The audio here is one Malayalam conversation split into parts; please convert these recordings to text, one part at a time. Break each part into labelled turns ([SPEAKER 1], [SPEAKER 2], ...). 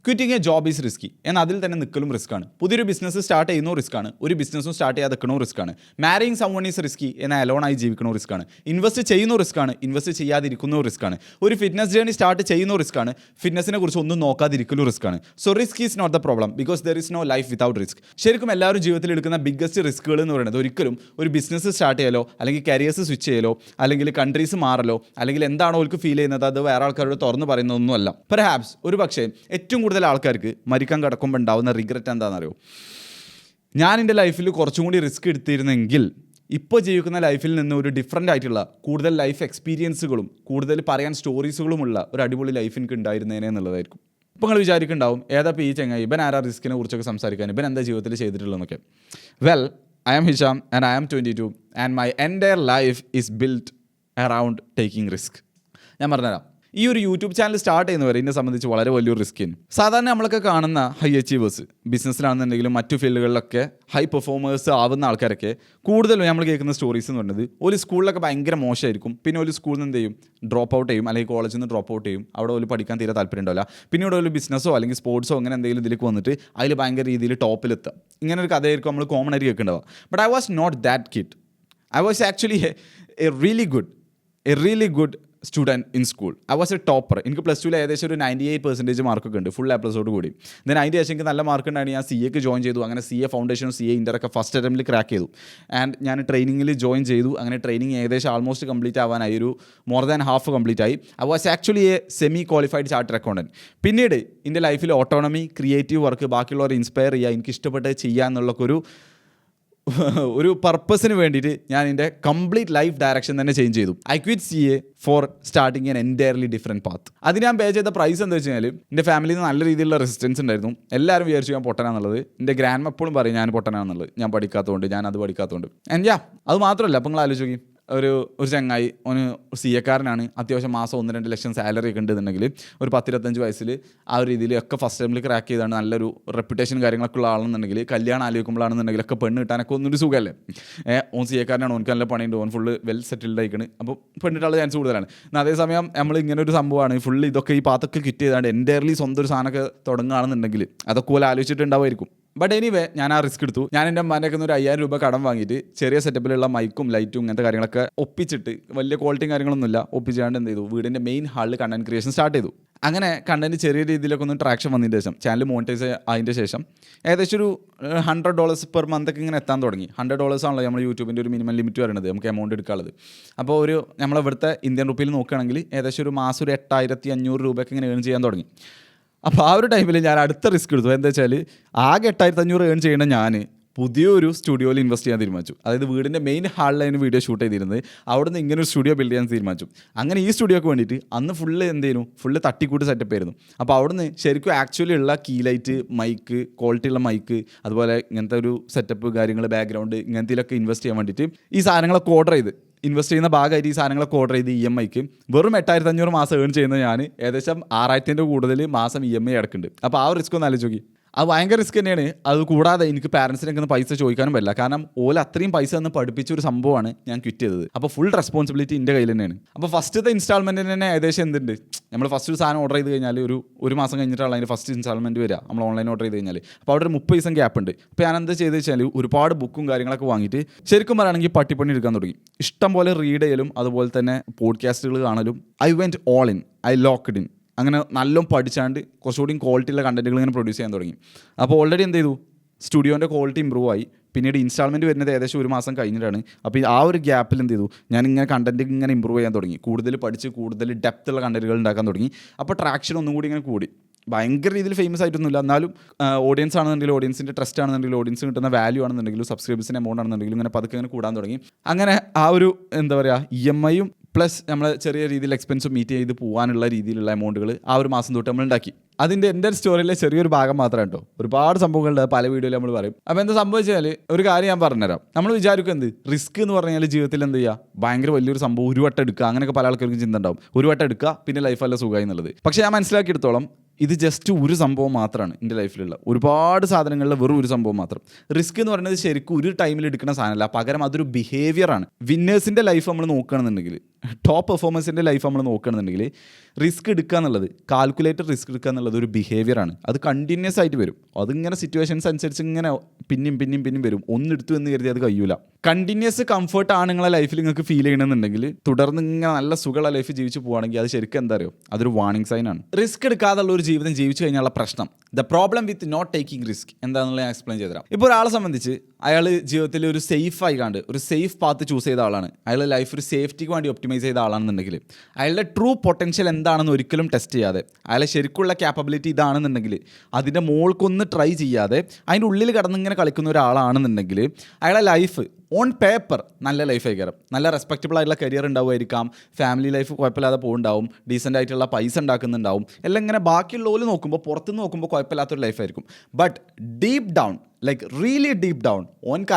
[SPEAKER 1] Quitting A job is risky. എന്നാൽ അതിൽ തന്നെ നിൽക്കലും റിസ്ക്കാണ്. പുതിയൊരു ബിസിനസ് സ്റ്റാർട്ട് ചെയ്യുന്നോ റിസ്ക്കാണ്, ഒരു ബിസിനസ്സും സ്റ്റാർട്ട് ചെയ്യാതെ നിൽക്കണോ റിസ്ക്കാണ്. മാരിയിങ് സംവൺ ഈസ് റിസ്കി, എന്നാൽ അലോണായി ജീവിക്കണോ റിസ്ക്കാണ്. ഇൻവെസ്റ്റ് ചെയ്യുന്നോ റിസ്ക്കാണ്, ഇൻവെസ്റ്റ് ചെയ്യാതിരിക്കുന്നോ റിസ്ക്കാണ്. ഒരു ഫിറ്റ്നസ് ജേർണി സ്റ്റാർട്ട് ചെയ്യുന്നോ റിസ്ക്കാണ്, ഫിറ്റ്നസിനെ കുറിച്ച് ഒന്നും നോക്കാതിരിക്കലും റിസ്ക്കാണ്. So risk is not the problem, because there is no life without risk. ശരിക്കും എല്ലാവരും ജീവിതത്തിൽ എടുക്കുന്ന ബിഗ്ഗസ്റ്റ് റിസ്ക്കുകൾ എന്ന് പറയുന്നത് ഒരിക്കലും ഒരു ബിസിനസ് സ്റ്റാർട്ട് ചെയ്യലോ, അല്ലെങ്കിൽ കരിയേഴ്സ് സ്വിച്ച് ചെയ്യലോ, അല്ലെങ്കിൽ കൺട്രീസ് മാറലോ, അല്ലെങ്കിൽ എന്താണോ അവർക്ക് ഫീൽ ചെയ്യുന്നത് അത് വേറെ ആൾക്കാരോട് തുറന്ന് പറയുന്നതൊന്നുമല്ല. പെർഹാപ്സ് ഒരു പക്ഷേ ഏറ്റവും കൂടുതൽ ആൾക്കാർക്ക് മരിക്കാൻ കിടക്കുമ്പോൾ ഉണ്ടാവുന്ന റിഗ്രറ്റ് എന്താണെന്നറിയോ? ഞാൻ എൻ്റെ ലൈഫിൽ കുറച്ചും കൂടി റിസ്ക് എടുത്തിരുന്നെങ്കിൽ ഇപ്പോൾ ജീവിക്കുന്ന ലൈഫിൽ നിന്ന് ഒരു ഡിഫറൻ്റ് ആയിട്ടുള്ള കൂടുതൽ ലൈഫ് എക്സ്പീരിയൻസുകളും കൂടുതൽ പറയാൻ സ്റ്റോറീസുകളുമുള്ള ഒരു അടിപൊളി ലൈഫ് എനിക്ക് ഉണ്ടായിരുന്നേനെ എന്നുള്ളതായിരിക്കും. ഇപ്പോൾ നിങ്ങൾ വിചാരിക്കുന്നുണ്ടാവും, ഏതാ ഈ ചങ്ങായി ഇവൻ ആരാ റിസ്കിനെ കുറിച്ചൊക്കെ സംസാരിക്കാൻ, ഇവൻ എന്താ ജീവിതത്തിൽ ചെയ്തിട്ടുള്ളതെന്നൊക്കെ. Well, I am Hisham and I am 22 and my entire life is built around taking risk. ഞാൻ പറഞ്ഞുതരാം. ഈ ഒരു യൂട്യൂബ് ചാനൽ സ്റ്റാർട്ട് ചെയ്യുന്നവരെ എന്നെ സംബന്ധിച്ച് വളരെ വലിയൊരു റിസ്ക്കിന്. സാധാരണ നമ്മളൊക്കെ കാണുന്ന ഹൈ അച്ചീവേഴ്സ്, ബിസിനസ്സിലാണെന്നുണ്ടെങ്കിലും മറ്റു ഫീൽഡുകളിലൊക്കെ ഹൈ പെർഫോമേഴ്സ് ആവുന്ന ആൾക്കാരൊക്കെ കൂടുതലും നമ്മൾ കേൾക്കുന്ന സ്റ്റോറീസ് എന്ന് പറയുന്നത് ഒരു സ്കൂളിലൊക്കെ ഭയങ്കര മോശമായിരിക്കും, പിന്നെ ഒരു സ്കൂളിൽ നിന്ന് എന്ത് ചെയ്യും, ഡ്രോപ്പ് ഔട്ട് ചെയ്യും, അല്ലെങ്കിൽ കോളേജിൽ നിന്ന് ഡ്രോപ്പ് ഔട്ട് ചെയ്യും, അവിടെ ഒരു പഠിക്കാൻ തീരെ താല്പര്യം ഉണ്ടാവില്ല. പിന്നീട് ഒരു ബിസിനസ്സോ അല്ലെങ്കിൽ സ്പോർട്സോ അങ്ങനെ എന്തെങ്കിലും ഇതിലേക്ക് വന്നിട്ട് അതിൽ ഭയങ്കര രീതിയിൽ ടോപ്പിലെത്തുക. ഇങ്ങനെ ഒരു കഥയായിരിക്കും നമ്മൾ കോമൺ ആയിട്ട് കേൾക്കേണ്ടത്. But I was not that kid. I was actually a really good student in school. I was a topper. എനിക്ക് പ്ലസ് ടുവിൽ ഏകദേശം ഒരു 98% മാർക്കൊക്കെ ഉണ്ട്, ഫുൾ A+ കൂടി. ദെൻ അതിൻ്റെ ശേഷം എനിക്ക് നല്ല മാർക്ക് ഉണ്ടായി, ഞാൻ CAക്ക് ജോയിൻ ചെയ്തു. അങ്ങനെ CA ഫൗണ്ടേഷനും CA ഇൻ്ററൊക്കെ ഫസ്റ്റ് അറ്റംപ്റ്റിൽ ക്രാക്ക് ചെയ്തു. ആൻഡ് ഞാൻ ട്രെയിനിങ്ങിൽ ജോയിൻ ചെയ്തു. അങ്ങനെ ട്രെയിനിങ് ഏകദേശം ആൾമോസ്റ്റ് കംപ്ലീറ്റ് ആവാനായി, ഒരു മോർ ദാൻ ഹാഫ് കംപ്ലീറ്റ് ആയി. I was actually A semi qualified chartered accountant. പിന്നീട് എൻ്റെ ലൈഫിൽ ഓട്ടോണമി, ക്രിയേറ്റീവ് വർക്ക്, ബാക്കിയുള്ളവരെ ഇൻസ്പയർ ചെയ്യുക, എനിക്ക് ഇഷ്ടപ്പെട്ട് ചെയ്യുക എന്നുള്ളൊക്കെ ഒരു പർപ്പസിന് വേണ്ടിയിട്ട് ഞാൻ എൻ്റെ കംപ്ലീറ്റ് ലൈഫ് ഡയറക്ഷൻ തന്നെ ചേഞ്ച് ചെയ്തു. I quit CA four starting N entirely different path. അതിന് ഞാൻ പേ ചെയ്ത പ്രൈസ് എന്താ വെച്ച് കഴിഞ്ഞാൽ, എൻ്റെ ഫാമിലിയിൽ നിന്ന് നല്ല രീതിയിലുള്ള റെസിസ്റ്റൻസ് ഉണ്ടായിരുന്നു. എല്ലാവരും വിചാരിച്ചു ഞാൻ പൊട്ടനാന്നുള്ളത്. എൻ്റെ ഗ്രാൻഡ് എപ്പോഴും പറയും ഞാൻ പൊട്ടനാന്നുള്ളത്, ഞാൻ പഠിക്കാത്തതുകൊണ്ട്, ഞാൻ അത് പഠിക്കാത്തതുകൊണ്ട്. ആൻഡ് അത് മാത്രമല്ല, അപ്പോൾ നിങ്ങൾ ആലോചിക്കും, ഒരു ചങ്ങായി, ഒരു CA-കാരനാണ്, അത്യാവശ്യം മാസം 1-2 ലക്ഷം സാലറി ഒക്കെ ഉണ്ടെന്നുണ്ടെങ്കിൽ ഒരു 10-25 വയസ്സിൽ ആ ഒരു രീതിയിൽ ഒക്കെ ഫസ്റ്റ് ടൈമിൽ ക്രാക്ക് ചെയ്താണ് നല്ലൊരു റെപ്യൂട്ടേഷൻ കാര്യങ്ങളൊക്കെ ഉള്ള ആളെന്നുണ്ടെങ്കിൽ, കല്യാണം ആലോചിക്കുമ്പോഴാണെന്നുണ്ടെങ്കിൽ ഒക്കെ പെണ്ണ് കിട്ടാനൊക്കെ ഒന്നൊരു സുഖമല്ലേ. ഓൻ CA-കാരനാണ്, ഓനക്ക് നല്ല പണിയുണ്ട്, ഓൻ ഫുള്ള് വെൽ സെറ്റിൽഡ് ആയിക്കണ്, അപ്പോൾ പെണ്ണിട്ടുള്ള ചാൻസ് കൂടുതലാണ്. എന്നാൽ അതേസമയം നമ്മൾ ഇങ്ങനെ ഒരു സംഭവമാണ്, ഫുള്ള് ഇതൊക്കെ ഈ പാത്തൊക്കെ കിറ്റ് ചെയ്താണ്ട് എൻ്റയർലി സ്വന്തം ഒരു സാധനമൊക്കെ തുടങ്ങുകയാണെന്നുണ്ടെങ്കിൽ അതൊക്കെ പോലെ ആലോചിച്ചിട്ടുണ്ടാവുമായിരിക്കും. ബട്ട് എനിവേ ഞാൻ ആ റിസ്ക് എടുത്തു. ഞാൻ എൻ്റെ അമ്മേൻ്റെ ഒരു 5000 രൂപ കടം വാങ്ങിയിട്ട് ചെറിയ സെറ്റപ്പിലുള്ള മൈക്കും ലൈറ്റും ഇങ്ങനത്തെ കാര്യങ്ങളൊക്കെ ഒപ്പിച്ചിട്ട്, വലിയ ക്വാളിറ്റിയും കാര്യങ്ങളൊന്നുമില്ല, ഒപ്പിച്ചാണ്ട് എന്ത് ചെയ്തു, വീടിൻ്റെ മെയിൻ ഹാളിൽ കണ്ടന്റ് ക്രിയേഷൻ സ്റ്റാർട്ട് ചെയ്തു. അങ്ങനെ കണ്ടന്റ് ചെറിയ രീതിയിലൊക്കെ ഒന്ന് ട്രാക്ഷൻ വന്നതിന് ശേഷം, ചാനൽ മോണിറ്റൈസ് ആയതിൻ്റെ ശേഷം ഏകദേശം ഒരു $100 പെർ മന്തൊക്കെ ഇങ്ങനെ എത്താൻ തുടങ്ങി. $100 ആണല്ലോ നമ്മൾ യൂട്യൂബിൻ്റെ ഒരു മിനിമം ലിമിറ്റ് വരുന്നത്, നമുക്ക് എമൗണ്ട് എടുക്കാനുള്ളത്. അപ്പോൾ ഒരു നമ്മളിവിടുത്തെ ഇന്ത്യൻ റുപ്പിയിൽ നോക്കുകയാണെങ്കിൽ ഏകദേശം ഒരു മാസം ഒരു 8500 രൂപയൊക്കെ ഇങ്ങനെ ഏൺ ചെയ്യാൻ തുടങ്ങി. അപ്പോൾ ആ ഒരു ടൈമിൽ ഞാൻ അടുത്ത റിസ്ക് എടുത്തു. എന്താ വെച്ചാൽ ആകെ 8500 ഏൺ ചെയ്യണ ഞാൻ പുതിയൊരു സ്റ്റുഡിയോയിൽ ഇൻവെസ്റ്റ് ചെയ്യാൻ തീരുമാനിച്ചു. അതായത് വീടിൻ്റെ മെയിൻ ഹാളിലായിരുന്നു വീഡിയോ ഷൂട്ട് ചെയ്തിരുന്നത്, അവിടെ നിന്ന് ഇങ്ങനെ ഒരു സ്റ്റുഡിയോ ബിൽഡ് ചെയ്യാൻ തീരുമാനിച്ചു. അങ്ങനെ ഈ സ്റ്റുഡിയോക്ക് വേണ്ടിയിട്ട് അന്ന് ഫുള്ള് തട്ടിക്കൂട്ട് സെറ്റപ്പ് ആയിരുന്നു. അപ്പോൾ അവിടെ നിന്ന് ശരിക്കും ആക്ച്വലി ഉള്ള കീ ലൈറ്റ്, മൈക്ക്, ക്വാളിറ്റിയുള്ള മൈക്ക്, അതുപോലെ ഇങ്ങനത്തെ ഒരു സെറ്റപ്പ് കാര്യങ്ങൾ, ബാക്ക്ഗ്രൗണ്ട്, ഇങ്ങനത്തേലൊക്കെ ഇൻവെസ്റ്റ് ചെയ്യാൻ വേണ്ടിയിട്ട് ഈ സാധനങ്ങളൊക്കെ ഓർഡർ ചെയ്ത്, ഇൻവെസ്റ്റ് ചെയ്യുന്ന ഭാഗമായിട്ട് ഈ സാധനങ്ങളൊക്കെ ഓർഡർ ചെയ്ത് EMIക്ക് വെറും 8500 മാസം ഏൺ ചെയ്യുന്ന ഞാൻ ഏകദേശം 6000 കൂടുതൽ മാസം EMI അടക്കുന്നുണ്ട്. അപ്പോൾ ആ ഒരു റിസ്ക് ഒന്ന് ആലോചിച്ച് നോക്കി. അത് ഭയങ്കര റിസ്ക് തന്നെയാണ്. അത് കൂടാതെ എനിക്ക് പാരൻസിനൊക്കെ ഒന്ന് പൈസ ചോദിക്കാനും പറ്റില്ല, കാരണം അത്രയും പൈസ ഒന്ന് പഠിപ്പിച്ച ഒരു സംഭവമാണ് ഞാൻ ക്വിറ്റ് ചെയ്തത്. അപ്പോൾ ഫുൾ റെസ്പോൺസിബിലിറ്റി എൻ്റെ കയ്യിൽ തന്നെയാണ്. അപ്പോൾ ഫസ്റ്റത്തെ ഇൻസ്റ്റാൾമെൻറ്റിന് തന്നെ ഏകദേശം എന്തുണ്ട്, നമ്മൾ ഫസ്റ്റ് ഒരു സാധനം ഓർഡർ ചെയ്ത് കഴിഞ്ഞാൽ ഒരു മാസം കഴിഞ്ഞിട്ടാണ് അതിൻ്റെ ഫസ്റ്റ് ഇൻസ്റ്റാൾമെൻറ്റ് വരിക, നമ്മൾ ഓൺലൈൻ ഓർഡർ ചെയ്ത് കഴിഞ്ഞാൽ. അപ്പോൾ അവിടെ ഒരു 30 ദിവസം ഗ്യാപ്പ് ഉണ്ട്. അപ്പോൾ ഞാൻ എന്താ ചെയ്ത് വെച്ചാൽ ഒരുപാട് ബുക്കും കാര്യങ്ങളൊക്കെ വാങ്ങിയിട്ട് ശരിക്കും പറയുകയാണെങ്കിൽ പട്ടിപ്പണി എടുക്കാൻ തുടങ്ങി. ഇഷ്ടം പോലെ റീഡ് ചെയ്യലും അതുപോലെ തന്നെ പോഡ്കാസ്റ്റുകൾ കാണലും. I went all in, I locked in. അങ്ങനെ നല്ലോണം പഠിച്ചാണ്ട് കുറച്ചുകൂടി ക്വാളിറ്റിയുള്ള കണ്ടന്റുകൾ ഇങ്ങനെ പ്രൊഡ്യൂസ് ചെയ്യാൻ തുടങ്ങി. അപ്പോൾ ഓൾറെഡി എന്ത് ചെയ്തു, സ്റ്റുഡിയോൻ്റെ ക്വാളിറ്റി ഇമ്പ്രൂവ് ആയി. പിന്നീട് ഇൻസ്റ്റാൾമെൻറ്റ് വരുന്നത് ഏകദേശം ഒരു മാസം കഴിഞ്ഞിട്ടാണ്. അപ്പോൾ ആ ഒരു ഗ്യാപ്പിൽ എന്ത് ചെയ്തു, ഞാനിങ്ങനെ കണ്ടന്റ് ഇങ്ങനെ ഇമ്പ്രൂവ് ചെയ്യാൻ തുടങ്ങി. കൂടുതൽ പഠിച്ച് കൂടുതൽ ഡെപ്തുള്ള കണ്ടന്റുകൾ ഉണ്ടാക്കാൻ തുടങ്ങി. അപ്പോൾ ട്രാക്ഷൻ ഒന്നും കൂടി ഇങ്ങനെ കൂടി. ഭയങ്കര രീതിയിൽ ഫേമസ് ആയിട്ടൊന്നുമില്ല, എന്നാലും ഓഡിയൻസ് ആണെന്നുണ്ടെങ്കിലും, ഓഡിയൻസിൻ്റെ ട്രസ്റ്റ് ആണെന്നുണ്ടെങ്കിലും, ഓഡിയൻസ് കിട്ടുന്ന വാല്യൂ ആണെന്നുണ്ടെങ്കിലും, സബ്സ്ക്രൈബേഴ്സിൻ്റെ എമൗണ്ട് ആണെന്നുണ്ടെങ്കിലും ഇങ്ങനെ പതുക്കെ ഇങ്ങനെ കൂടാൻ തുടങ്ങി. അങ്ങനെ ആ ഒരു എന്താ പറയുക, EMIയും പ്ലസ് നമ്മൾ ചെറിയ രീതിയിൽ എക്സ്പെൻസും മീറ്റ് ചെയ്ത് പോകാനുള്ള രീതിയിലുള്ള എമൗണ്ടുകൾ ആ ഒരു മാസം തൊട്ട് നമ്മൾ ഉണ്ടാക്കി. അതിൻ്റെ എൻ്റെ സ്റ്റോറിയിലെ ചെറിയൊരു ഭാഗം മാത്രം കേട്ടോ, ഒരുപാട് സംഭവങ്ങളുണ്ട്, പല വീഡിയോയിൽ നമ്മൾ പറയും. അപ്പോൾ എന്താ സംഭവിച്ചാൽ ഒരു കാര്യം ഞാൻ പറഞ്ഞുതരാം. നമ്മൾ വിചാരിക്കും എന്ത് റിസ്ക് എന്ന് പറഞ്ഞാൽ ജീവിതത്തിൽ എന്ത് ചെയ്യുക, ഭയങ്കര വലിയൊരു സംഭവം ഒരു വട്ടം എടുക്കുക, അങ്ങനെയൊക്കെ പല ആൾക്കാർക്കും ചിന്ത ഉണ്ടാവും, ഒരു വട്ടം എടുക്കുക പിന്നെ ലൈഫ് നല്ല സുഖമായി എന്നുള്ളത്. പക്ഷേ ഞാൻ മനസ്സിലാക്കിയെടുത്തോളം ഇത് ജസ്റ്റ് ഒരു സംഭവം മാത്രമാണ് എൻ്റെ ലൈഫിലുള്ള ഒരുപാട് സാധനങ്ങളിൽ വെറും ഒരു സംഭവം മാത്രം. റിസ്ക് എന്ന് പറയുന്നത് ശരിക്കും ഒരു ടൈമിൽ എടുക്കുന്ന സാധനമല്ല, പകരം അതൊരു ബിഹേവിയറാണ്. വിന്നേഴ്സിൻ്റെ ലൈഫ് നമ്മൾ നോക്കുകയാണെന്നുണ്ടെങ്കിൽ ടോപ്പ് പെർഫോമൻസിൻ്റെ ലൈഫ് നമ്മൾ നോക്കുകയാണെന്നുണ്ടെങ്കിൽ റിസ്ക് എടുക്കുക എന്നുള്ളത്, കാൽക്കുലേറ്റഡ് റിസ്ക് എടുക്കുക എന്നുള്ളത് ഒരു ബിഹേവിയറാണ്. അത് കണ്ടിന്യൂസ് ആയിട്ട് വരും. അതിങ്ങനെ സിറ്റുവേഷൻസ് അനുസരിച്ച് ഇങ്ങനെ പിന്നെയും വരും. ഒന്നെടുത്തു എന്ന് കരുതി അത് കഴിയൂല. കണ്ടിന്യൂസ് കംഫർട്ട് ആണ് നിങ്ങളെ ലൈഫിൽ നിങ്ങൾക്ക് ഫീൽ ചെയ്യണമെന്നുണ്ടെങ്കിൽ, തുടർന്ന് ഇങ്ങനെ നല്ല സുഖമുള്ള ലൈഫ് ജീവിച്ച് പോകുകയാണെങ്കിൽ അത് ശരിക്കും എന്താ അറിയോ, അതൊരു വാർണിംഗ് സൈൻ ആണ്. റിസ്ക് എടുക്കാതുള്ള ഒരു ജീവിതം ജീവിച്ചു കഴിഞ്ഞാലുള്ള പ്രശ്നം, the problem with not taking risk എന്താണെന്നുള്ള ഞാൻ എക്സ്പ്ലെയിൻ ചെയ്തുതരാം. ഇപ്പോൾ ഒരാളെ സംബന്ധിച്ച് അയാൾ ജീവിതത്തിൽ ഒരു സേഫ് ആയിക്കാണ്ട് ഒരു സേഫ് പാത്ത് ചൂസ് ചെയ്ത ആളാണ്, അയാൾ ലൈഫ് ഒരു സേഫ്റ്റിക്ക് വേണ്ടി ഒപ്റ്റിമൈസ് ചെയ്ത ആളാണെന്നുണ്ടെങ്കിൽ, അയാളുടെ ട്രൂ പൊട്ടൻഷ്യൽ എന്താണെന്ന് ഒരിക്കലും ടെസ്റ്റ് ചെയ്യാതെ, അയാളെ ശരിക്കുള്ള ക്യാപ്പബിലിറ്റി ഇതാണെന്നുണ്ടെങ്കിൽ അതിൻ്റെ മോൾക്കൊന്ന് ട്രൈ ചെയ്യാതെ അതിൻ്റെ ഉള്ളിൽ കടന്നിങ്ങനെ കളിക്കുന്ന ഒരാളാണെന്നുണ്ടെങ്കിൽ അയാളെ ലൈഫ് ഓൺ പേപ്പർ നല്ല ലൈഫ് ആയിരിക്കും. നല്ല റെസ്പെക്റ്റബിൾ ആയിട്ടുള്ള കരിയർ ഉണ്ടാവുമായിരിക്കാം, ഫാമിലി ലൈഫ് കുഴപ്പമില്ലാതെ പോകുന്നുണ്ടാവും, ഡീസൻ്റ് ആയിട്ടുള്ള പൈസ ഉണ്ടാക്കുന്നുണ്ടാവും, എല്ലാം ഇങ്ങനെ ബാക്കിയുള്ളവർ നോക്കുമ്പോൾ പുറത്തുനിന്ന് നോക്കുമ്പോൾ കുഴപ്പമില്ലാത്തൊരു ലൈഫായിരിക്കും. But deep down, like really deep down ഓൻക്ക്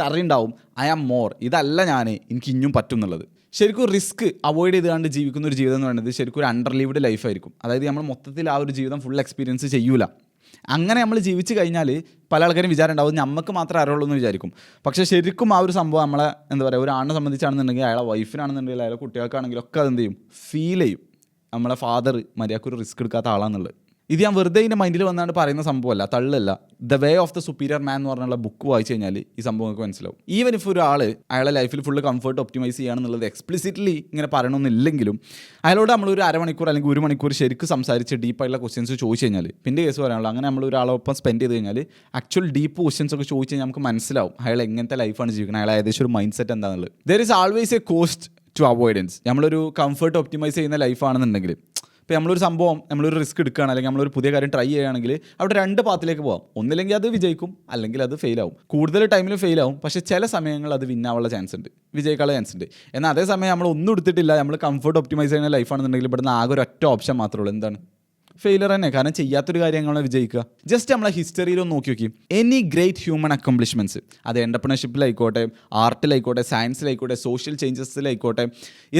[SPEAKER 1] അറിയുണ്ടാവും ഐ ആം മോർ, ഇതല്ല ഞാൻ, എനിക്ക് ഇനിയും പറ്റും എന്നുള്ളത്. ശരിക്കും റിസ്ക് അവോയ്ഡ് ചെയ്തുകൊണ്ട് ജീവിക്കുന്ന ഒരു ജീവിതം എന്ന് പറയുന്നത് ശരിക്കും ഒരു അണ്ടർലീവ്ഡ് ലൈഫായിരിക്കും. അതായത് നമ്മൾ മൊത്തത്തിൽ ആ ഒരു ജീവിതം ഫുൾ എക്സ്പീരിയൻസ് ചെയ്യൂല. അങ്ങനെ നമ്മൾ ജീവിച്ച് കഴിഞ്ഞാൽ പല ആൾക്കാരും വിചാരം ഉണ്ടാവും നമുക്ക് മാത്രമേ അറിയുള്ളൂ എന്ന് വിചാരിക്കും. പക്ഷേ ശരിക്കും ആ ഒരു സംഭവം നമ്മളെ എന്താ പറയുക, ഒരു ആണിനെ സംബന്ധിച്ചാണെന്നുണ്ടെങ്കിൽ, അയാളെ വൈഫിനാണെന്നുണ്ടെങ്കിൽ, അയാളെ കുട്ടികൾക്കാണെങ്കിലും ഒക്കെ അതെന്ത് ചെയ്യും, ഫീൽ ചെയ്യും നമ്മളെ ഫാദർ മര്യാദക്കൊരു റിസ്ക് എടുക്കാത്ത ആളാണെന്നുള്ളത്. ഇത് ഞാൻ വെറുതെ ഇതിൻ്റെ മൈൻഡിൽ വന്നാണ്ട് പറയുന്ന സംഭവമല്ല, തള്ളല്ല. The way of the superior man എന്ന് പറഞ്ഞുള്ള ബുക്ക് വായിച്ചു കഴിഞ്ഞാൽ ഈ സംഭവം നമുക്ക് മനസ്സിലാവും. ഈവൻ ഇഫ് ഒരാൾ അയാളെ ലൈഫിൽ ഫുള്ള് കംഫർട്ട് ഒപ്റ്റിമൈസ് ചെയ്യുകയാണെന്നുള്ളത് എക്സ്പ്ലിസിറ്റ്ലി ഇങ്ങനെ പറയണമെന്നില്ലെങ്കിലും അയാളോട് നമ്മളൊരു അരമണിക്കൂർ അല്ലെങ്കിൽ ഒരു മണിക്കൂർ ശരിക്കും സംസാരിച്ച് ഡീപ്പായിട്ടുള്ള ക്വസ്റ്റ്യൻസ് ചോദിച്ചു കഴിഞ്ഞാൽ, പിന്നെ കേസ് പറയാനുള്ളൂ, അങ്ങനെ നമ്മൾ ഒരാളൊപ്പം സ്പെൻഡ് ചെയ്ത് കഴിഞ്ഞാൽ ആക്ച്വൽ ഡീപ്പ് ക്വസ്റ്റ്യൻസ് ഒക്കെ ചോദിച്ചു കഴിഞ്ഞാൽ നമുക്ക് മനസ്സിലാവും അയാൾ എങ്ങനത്തെ ലൈഫാണ് ജീവിക്കുന്നത്, അയാൾ ഏകദേശം ഒരു മൈൻഡ് സെറ്റ് എന്താണെന്നുള്ളത്. There is always a cost to avoidance. നമ്മളൊരു കംഫർട്ട് ഒപ്റ്റിമൈസ് ചെയ്യുന്ന ലൈഫാണെന്നുണ്ടെങ്കിൽ, ഇപ്പോൾ നമ്മളൊരു സംഭവം, നമ്മളൊരു റിസ്ക് എടുക്കുകയാണ്, അല്ലെങ്കിൽ നമ്മളൊരു പുതിയ കാര്യം ട്രൈ ചെയ്യുകയാണെങ്കിൽ അവിടെ രണ്ട് പാത്തിലേക്ക് പോകാം. ഒന്നില്ലെങ്കിൽ അത് വിജയിക്കും, അല്ലെങ്കിൽ അത് ഫെയിലാവും. കൂടുതൽ ടൈമിൽ ഫെയിലാവും, പക്ഷേ ചില സമയങ്ങളിൽ അത് വിന്നാവാനുള്ള ചാൻസ് ഉണ്ട്, വിജയിക്കാനുള്ള ചാൻസ് ഉണ്ട്. എന്നാൽ അതേസമയം നമ്മൾ ഒന്നും എടുത്തിട്ടില്ല, നമ്മൾ കംഫർട്ട് ഒപ്റ്റിമൈസ് ചെയ്യുന്ന ലൈഫാണെന്നുണ്ടെങ്കിൽ ഇവിടുന്ന് ആകെ ഒരു ഒറ്റ ഓപ്ഷൻ മാത്രമേ ഉള്ളൂ, എന്താണ്, ഫെയിലർ തന്നെ. കാരണം ചെയ്യാത്തൊരു കാര്യങ്ങളാണ് വിജയിക്കുക. ജസ്റ്റ് നമ്മളെ ഹിസ്റ്ററിയിലൊന്ന് നോക്കി എനി ഗ്രേറ്റ് ഹ്യൂമൻ അക്കംപ്ലിഷ്മെൻറ്റ്സ്, അത് എൻ്റർപ്രണർഷിപ്പിലായിക്കോട്ടെ, ആർട്ടിലായിക്കോട്ടെ, സയൻസിലായിക്കോട്ടെ, സോഷ്യൽ ചേഞ്ചസിലായിക്കോട്ടെ,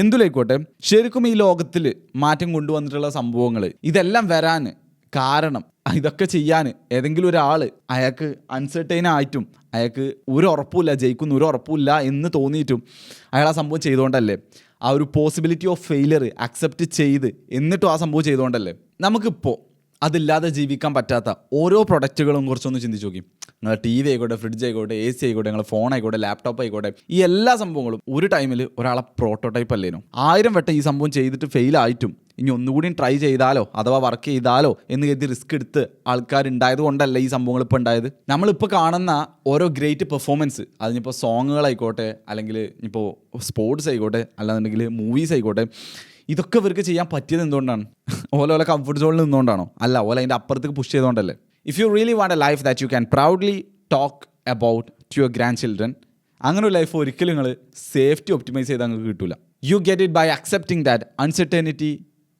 [SPEAKER 1] എന്തിലായിക്കോട്ടെ, ശരിക്കും ഈ ലോകത്തിൽ മാറ്റം കൊണ്ടുവന്നിട്ടുള്ള സംഭവങ്ങൾ ഇതെല്ലാം വരാൻ കാരണം, ഇതൊക്കെ ചെയ്യാൻ ഏതെങ്കിലും ഒരാൾ അയാൾക്ക് അൺസർട്ടൈൻ ആയിട്ടും അയാൾക്ക് ഒരു ഉറപ്പുമില്ല, ജയിക്കുന്ന ഒരു ഉറപ്പുമില്ല എന്ന് തോന്നിയിട്ടും അയാൾ ആ സംഭവം ചെയ്തുകൊണ്ടല്ലേ, ആ ഒരു പോസിബിലിറ്റി ഓഫ് ഫെയിലിയർ അക്സെപ്റ്റ് ചെയ്ത് എന്നിട്ടും ആ സംഭവം ചെയ്തുകൊണ്ടല്ലേ നമുക്കിപ്പോൾ അതില്ലാതെ ജീവിക്കാൻ പറ്റാത്ത ഓരോ പ്രൊഡക്റ്റുകളും കുറിച്ചൊന്ന് ചിന്തിച്ച് നോക്കി. നിങ്ങളുടെ TV ആയിക്കോട്ടെ, ഫ്രിഡ്ജ് ആയിക്കോട്ടെ, AC ആയിക്കോട്ടെ, നിങ്ങളുടെ ഫോൺ ആയിക്കോട്ടെ, ലാപ്ടോപ്പ് ആയിക്കോട്ടെ, ഈ എല്ലാ സംഭവങ്ങളും ഒരു ടൈമിൽ ഒരാളെ പ്രോട്ടോടൈപ്പ് അല്ലേനോ. 1000 വട്ടം ഈ സംഭവം ചെയ്തിട്ട് ഫെയിലായിട്ടും ഇനി ഒന്നുകൂടി ട്രൈ ചെയ്താലോ അഥവാ വർക്ക് ചെയ്താലോ എന്ന് കരുതി റിസ്ക് എടുത്ത് ആൾക്കാരുണ്ടായത് കൊണ്ടല്ല ഈ സംഭവങ്ങൾ ഇപ്പോൾ ഉണ്ടായത്. നമ്മളിപ്പോൾ കാണുന്ന ഓരോ ഗ്രേറ്റ് പെർഫോമൻസ്, അതിനിപ്പോൾ സോങ്ങുകളായിക്കോട്ടെ, അല്ലെങ്കിൽ ഇപ്പോൾ സ്പോർട്സ് ആയിക്കോട്ടെ, അല്ലാന്നുണ്ടെങ്കിൽ മൂവീസ് ആയിക്കോട്ടെ, ഇതൊക്കെ ഇവർക്ക് ചെയ്യാൻ പറ്റിയത് എന്തുകൊണ്ടാണ്? ഓല കംഫർട്ട് സോണിൽ നിന്നുകൊണ്ടാണോ? അല്ല, ഓല അതിൻ്റെ അപ്പുറത്തേക്ക് പുഷ് ചെയ്തുകൊണ്ടല്ലേ. If you really want a life that you can proudly talk about to your grandchildren, അങ്ങനെ ഒരു ലൈഫ് ഒരിക്കലും നിങ്ങൾ സേഫ്റ്റി ഒപ്റ്റിമൈസ് ചെയ്താൽ നിങ്ങൾക്ക് കിട്ടില്ല. You get it by accepting that uncertainty,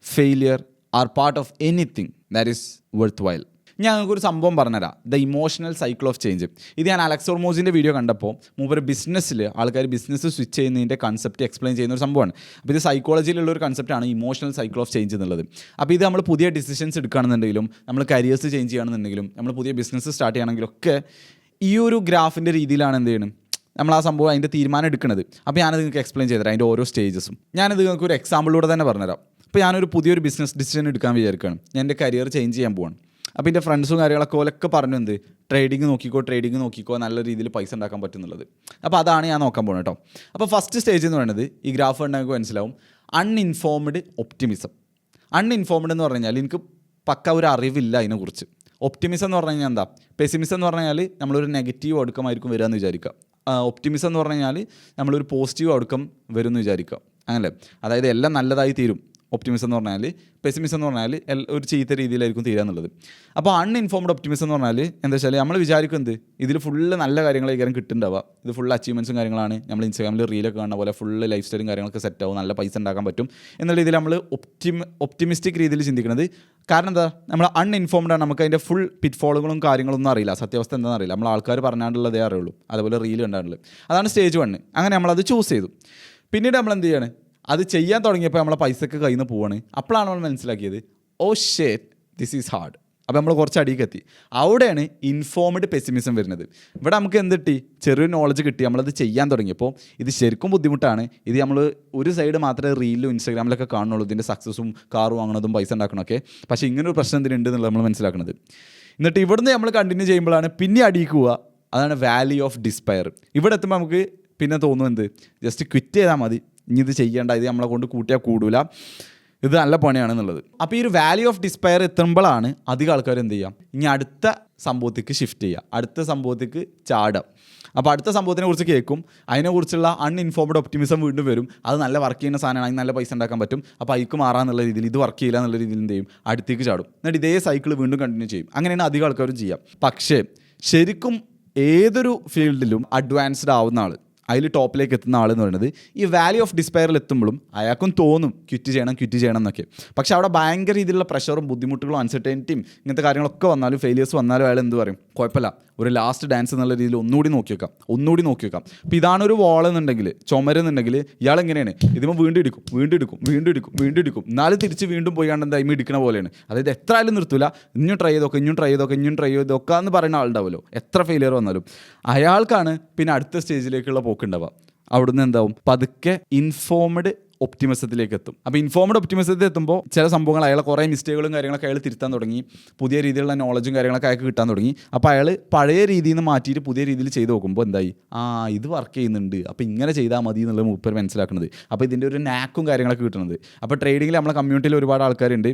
[SPEAKER 1] failure are part of anything that is worthwhile. ഞാൻ ഞങ്ങൾക്കൊരു സംഭവം പറഞ്ഞുതരാം, the emotional cycle of change. ഇത് ഞാൻ അലക്സ് ഹോർമോസിൻ്റെ വീഡിയോ കണ്ടപ്പോൾ മൂപ്പര് ബിസിനസ്സിൽ ആൾക്കാർ ബിസിനസ് സ്വിച്ച് ചെയ്യുന്നതിൻ്റെ കൺസെപ്റ്റ് എക്സ്പ്ലെയിൻ ചെയ്യുന്ന ഒരു സംഭവമാണ്. അപ്പോൾ ഇത് സൈക്കോളജിയിലുള്ള ഒരു കൺസെപ്റ്റാണ് ഇമോഷണൽ സൈക്കിൾ ഓഫ് ചേഞ്ച് എന്നുള്ളത്. അപ്പോൾ ഇത് നമ്മൾ പുതിയ ഡിസിഷൻസ് എടുക്കുകയാണെന്നുണ്ടെങ്കിലും, നമ്മൾ കരിയേഴ്സ് ചേഞ്ച് ചെയ്യുകയാണെന്നുണ്ടെങ്കിലും, നമ്മൾ പുതിയ ബിസിനസ് സ്റ്റാർട്ട് ചെയ്യുകയാണെങ്കിലും ഒക്കെ ഈ ഒരു ഗ്രാഫിൻ്റെ രീതിയിലാണ് എന്ത് ചെയ്യണം നമ്മൾ ആ സംഭവം അതിൻ്റെ തീരുമാനം എടുക്കുന്നത്. അപ്പോൾ ഞാനത് നിങ്ങൾക്ക് എക്സ്പ്ലെയിൻ ചെയ്തുതരാം, അതിൻ്റെ ഓരോ സ്റ്റേജസും. ഞാനത് നിങ്ങൾക്ക് ഒരു എക്സാമ്പിളിലൂടെ തന്നെ പറഞ്ഞുതരാം. ഇപ്പോൾ ഞാനൊരു പുതിയൊരു ബിസിനസ് ഡിസിഷൻ എടുക്കാൻ വിചാരിക്കുകയാണ്, ഞാൻ എൻ്റെ കരിയർ ചേഞ്ച് ചെയ്യാൻ പോവാണ്. അപ്പോൾ എൻ്റെ ഫ്രണ്ട്സും കാര്യങ്ങളൊക്കെ ഓലൊക്കെ പറഞ്ഞു എന്ത്, ട്രേഡിങ് നോക്കിക്കോ, നല്ല രീതിയിൽ പൈസ ഉണ്ടാക്കാൻ പറ്റുന്നുള്ളത്. അപ്പോൾ അതാണ് ഞാൻ നോക്കാൻ പോകുന്നത് കേട്ടോ. അപ്പോൾ ഫസ്റ്റ് സ്റ്റേജ് എന്ന് പറയുന്നത്, ഈ ഗ്രാഫ് ഉണ്ടെങ്കിൽ മനസ്സിലാവും, അൺഇൻഫോംഡ് ഒപ്റ്റിമിസം. അൺഇൻഫോംഡ് എന്ന് പറഞ്ഞു കഴിഞ്ഞാൽ എനിക്ക് പക്ക ഒരു അറിവില്ല അതിനെക്കുറിച്ച്. ഒപ്റ്റിമിസം എന്ന് പറഞ്ഞു കഴിഞ്ഞാൽ എന്താ, പെസിമിസം എന്ന് പറഞ്ഞു കഴിഞ്ഞാൽ നമ്മളൊരു നെഗറ്റീവ് ഔട്ട്കം വരിക എന്ന് വിചാരിക്കുക. ഒപ്റ്റിമിസം എന്ന് പറഞ്ഞു കഴിഞ്ഞാൽ നമ്മളൊരു പോസിറ്റീവ് ഔട്ട്കം വരും എന്ന് വിചാരിക്കുക, അങ്ങനെ. അതായത് എല്ലാം നല്ലതായി തീരും ഒപ്റ്റിമിസം എന്ന് പറഞ്ഞാൽ. പെസിമിസം എന്ന് പറഞ്ഞാൽ ഒരു ചീത്ത രീതിയിലായിരിക്കും തീരുക എന്നുള്ളത്. അപ്പോൾ അൺഇൻഫോംഡ് ഒപ്റ്റിമിസം എന്ന് പറഞ്ഞാൽ എന്താ വെച്ചാൽ നമ്മൾ വിചാരിക്കുന്നത് ഇതിൽ ഫുള്ള് നല്ല കാര്യങ്ങളായിരിക്കും കിട്ടുന്നുണ്ടാവുക, ഇത് ഫുള്ള് അച്ചീവ്മെൻറ്റ്സും കാര്യങ്ങളാണ്, നമ്മൾ ഇൻസ്റ്റാഗ്രാമിൽ റീലൊക്കെ കാണുന്ന പോലെ ഫുള്ള് ലൈഫ് സ്റ്റൈലും കാര്യങ്ങളൊക്കെ സെറ്റ് ആവും, നല്ല പൈസ ഉണ്ടാക്കാൻ പറ്റും എന്നുള്ള രീതിയിൽ നമ്മൾ ഒപ്റ്റിമിസ്റ്റിക് രീതിയിൽ ചിന്തിക്കുന്നത്. കാരണം എന്താ, നമ്മൾ അൺഇൻഫോംഡ് ആണ്, നമുക്ക് അതിൻ്റെ ഫുൾ പിറ്റ് ഫോളുകളും കാര്യങ്ങളൊന്നും അറിയില്ല, സത്യാവസ്ഥ എന്താണെന്ന് അറിയില്ല, നമ്മൾ ആൾക്കാർ പറഞ്ഞാണ്ടുള്ളതേ അറിയുള്ളൂ, അതുപോലെ റീൽ കണ്ടാണ്ടുള്ളത്. അതാണ് സ്റ്റേജ് 1. അങ്ങനെ നമ്മളത് ചൂസ് ചെയ്തു. പിന്നീട് നമ്മൾ എന്ത് ചെയ്യാണ്, അത് ചെയ്യാൻ തുടങ്ങിയപ്പോൾ നമ്മളെ പൈസക്ക് കയ്യിൽ നിന്ന് പോവാണ്. അപ്പോഴാണ് നമ്മൾ മനസ്സിലാക്കിയത്, ഓ ഷേറ്റ്, ദിസ് ഈസ് ഹാർഡ്. അപ്പോൾ നമ്മൾ കുറച്ച് അടിയിലേക്ക് എത്തി. അവിടെയാണ് ഇൻഫോംഡ് പെസിമിസം വരുന്നത്. ഇവിടെ നമുക്ക് എന്ത് കിട്ടി? ചെറിയൊരു നോളജ് കിട്ടി, നമ്മളത് ചെയ്യാൻ തുടങ്ങിയപ്പോൾ ഇത് ശരിക്കും ബുദ്ധിമുട്ടാണ്. ഇത് നമ്മൾ ഒരു സൈഡ് മാത്രമേ റീലിലും ഇൻസ്റ്റാഗ്രാമിലൊക്കെ കാണുന്നുള്ളൂ, ഇതിൻ്റെ സക്സസും കാർ വാങ്ങണതും പൈസ ഉണ്ടാക്കണമൊക്കെ. പക്ഷേ ഇങ്ങനൊരു പ്രശ്നം ഇതിനുണ്ട് എന്നുള്ളത് നമ്മൾ മനസ്സിലാക്കുന്നത്. എന്നിട്ട് ഇവിടുന്ന് നമ്മൾ കണ്ടിന്യൂ ചെയ്യുമ്പോഴാണ് പിന്നെ അടിയിലേക്ക് പോവുക. അതാണ് വാലി ഓഫ് ഡിസ്പയർ. ഇവിടെ എത്തുമ്പോൾ നമുക്ക് പിന്നെ തോന്നും എന്ത്, ജസ്റ്റ് ക്വിറ്റ് ചെയ്താൽ മതി, ഇനി ഇത് ചെയ്യേണ്ട, ഇത് നമ്മളെ കൊണ്ട് കൂട്ടിയാൽ കൂടില്ല, ഇത് നല്ല പണിയാണെന്നുള്ളത്. അപ്പോൾ ഈ ഒരു വാലി ഓഫ് ഡിസ്പയർ എത്തുമ്പോഴാണ് അധികം ആൾക്കാർ എന്ത് ചെയ്യാം, ഇനി അടുത്ത സംഭവത്തേക്ക് ഷിഫ്റ്റ് ചെയ്യുക, അടുത്ത സംഭവത്തേക്ക് ചാടുക. അപ്പോൾ അടുത്ത സംഭവത്തിനെ കുറിച്ച് കേൾക്കും, അതിനെക്കുറിച്ചുള്ള അൺഇൻഫോംഡ് ഒപ്റ്റിമിസം വീണ്ടും വരും. അത് നല്ല വർക്ക് ചെയ്യുന്ന സാധനമാണ്, അതിന് നല്ല പൈസ ഉണ്ടാക്കാൻ പറ്റും, അപ്പോൾ അതിക്ക് മാറാന്നുള്ള രീതിയിൽ, ഇത് വർക്ക് ചെയ്യില്ല എന്നുള്ള രീതിയിൽ എന്ത് ചെയ്യും, അടുത്തേക്ക് ചാടും. എന്നിട്ട് ഇതേ സൈക്കിൾ വീണ്ടും കണ്ടിന്യൂ ചെയ്യും. അങ്ങനെയാണ് അധികം ആൾക്കാരും ചെയ്യാം. പക്ഷേ ശരിക്കും ഏതൊരു ഫീൽഡിലും അഡ്വാൻസ്ഡ് ആവുന്ന ആൾ, അതിൽ ടോപ്പിലേക്ക് എത്തുന്ന ആളെന്ന് പറയുന്നത് ഈ വാലി ഓഫ് ഡിസ്പയറിൽ എത്തുമ്പോഴും അയാൾക്കും തോന്നും ക്വിറ്റ് ചെയ്യണം എന്നൊക്കെ. പക്ഷെ അവിടെ ഭയങ്കര രീതിയിലുള്ള പ്രഷറും ബുദ്ധിമുട്ടുകളും അൺസർട്ടനിറ്റിയും ഇങ്ങനത്തെ കാര്യങ്ങളൊക്കെ വന്നാലും, ഫെയിലിയേഴ്സ് വന്നാലും അയാൾ എന്ത് പറയും, കുഴപ്പമില്ല, ഒരു ലാസ്റ്റ് ഡാൻസ് എന്നുള്ള രീതിയിൽ ഒന്നുകൂടി നോക്കി വെക്കാം. അപ്പോൾ ഇതാണ് ഒരു വാൾ എന്നുണ്ടെങ്കിൽ, ചുമരെന്നുണ്ടെങ്കിൽ ഇയാൾ എങ്ങനെയാണ് ഇതിപ്പോൾ വീണ്ടും ഇടിക്കും, എന്നാലും തിരിച്ച് വീണ്ടും പോയി കണ്ട് എന്തായാലും ഇടിക്കണ പോലെയാണ്. അതായത് എത്ര ആയാലും നിർത്തില്ല, ഇനിയും ട്രൈ ചെയ്തൊക്കെ എന്ന് പറയുന്ന ആളുണ്ടാവുമല്ലോ, എത്ര ഫെയിലിയർ വന്നാലും. അയാൾക്കാണ് പിന്നെ അടുത്ത സ്റ്റേജിലേക്കുള്ള പോക്കുണ്ടാവുക. അവിടുന്ന് എന്താവും, പതുക്കെ ഇൻഫോംഡ് ഒപ്റ്റിമിസത്തിലേക്ക് എത്തും. അപ്പോൾ ഇൻഫോംഡ് ഒപ്റ്റിമിസത്തിൽ എത്തുമ്പോൾ ചില സംഭവങ്ങൾ അയാളെ കുറേ മിസ്റ്റേക്കുകളും കാര്യങ്ങളൊക്കെ അയാൾ തിരുത്താൻ തുടങ്ങി, പുതിയ രീതിയിലുള്ള നോളജും കാര്യങ്ങളൊക്കെ അയാൾക്ക് കിട്ടാൻ തുടങ്ങി. അപ്പോൾ അയാൾ പഴയ രീതിയിൽ നിന്ന് മാറ്റിയിട്ട് പുതിയ രീതിയിൽ ചെയ്ത് നോക്കുമ്പോൾ എന്തായി, ഇത് വർക്ക് ചെയ്യുന്നുണ്ട്, അപ്പോൾ ഇങ്ങനെ ചെയ്താൽ മതി എന്നുള്ളത് മൂപ്പർ മനസ്സിലാക്കുന്നത്. അപ്പോൾ ഇതിൻ്റെ ഒരു നാക്കും കാര്യങ്ങളൊക്കെ കിട്ടുന്നത്. അപ്പോൾ ട്രേഡിങ്ങിൽ നമ്മളെ കമ്മ്യൂണിറ്റിയിൽ ഒരുപാട് ആൾക്കാരുണ്ട്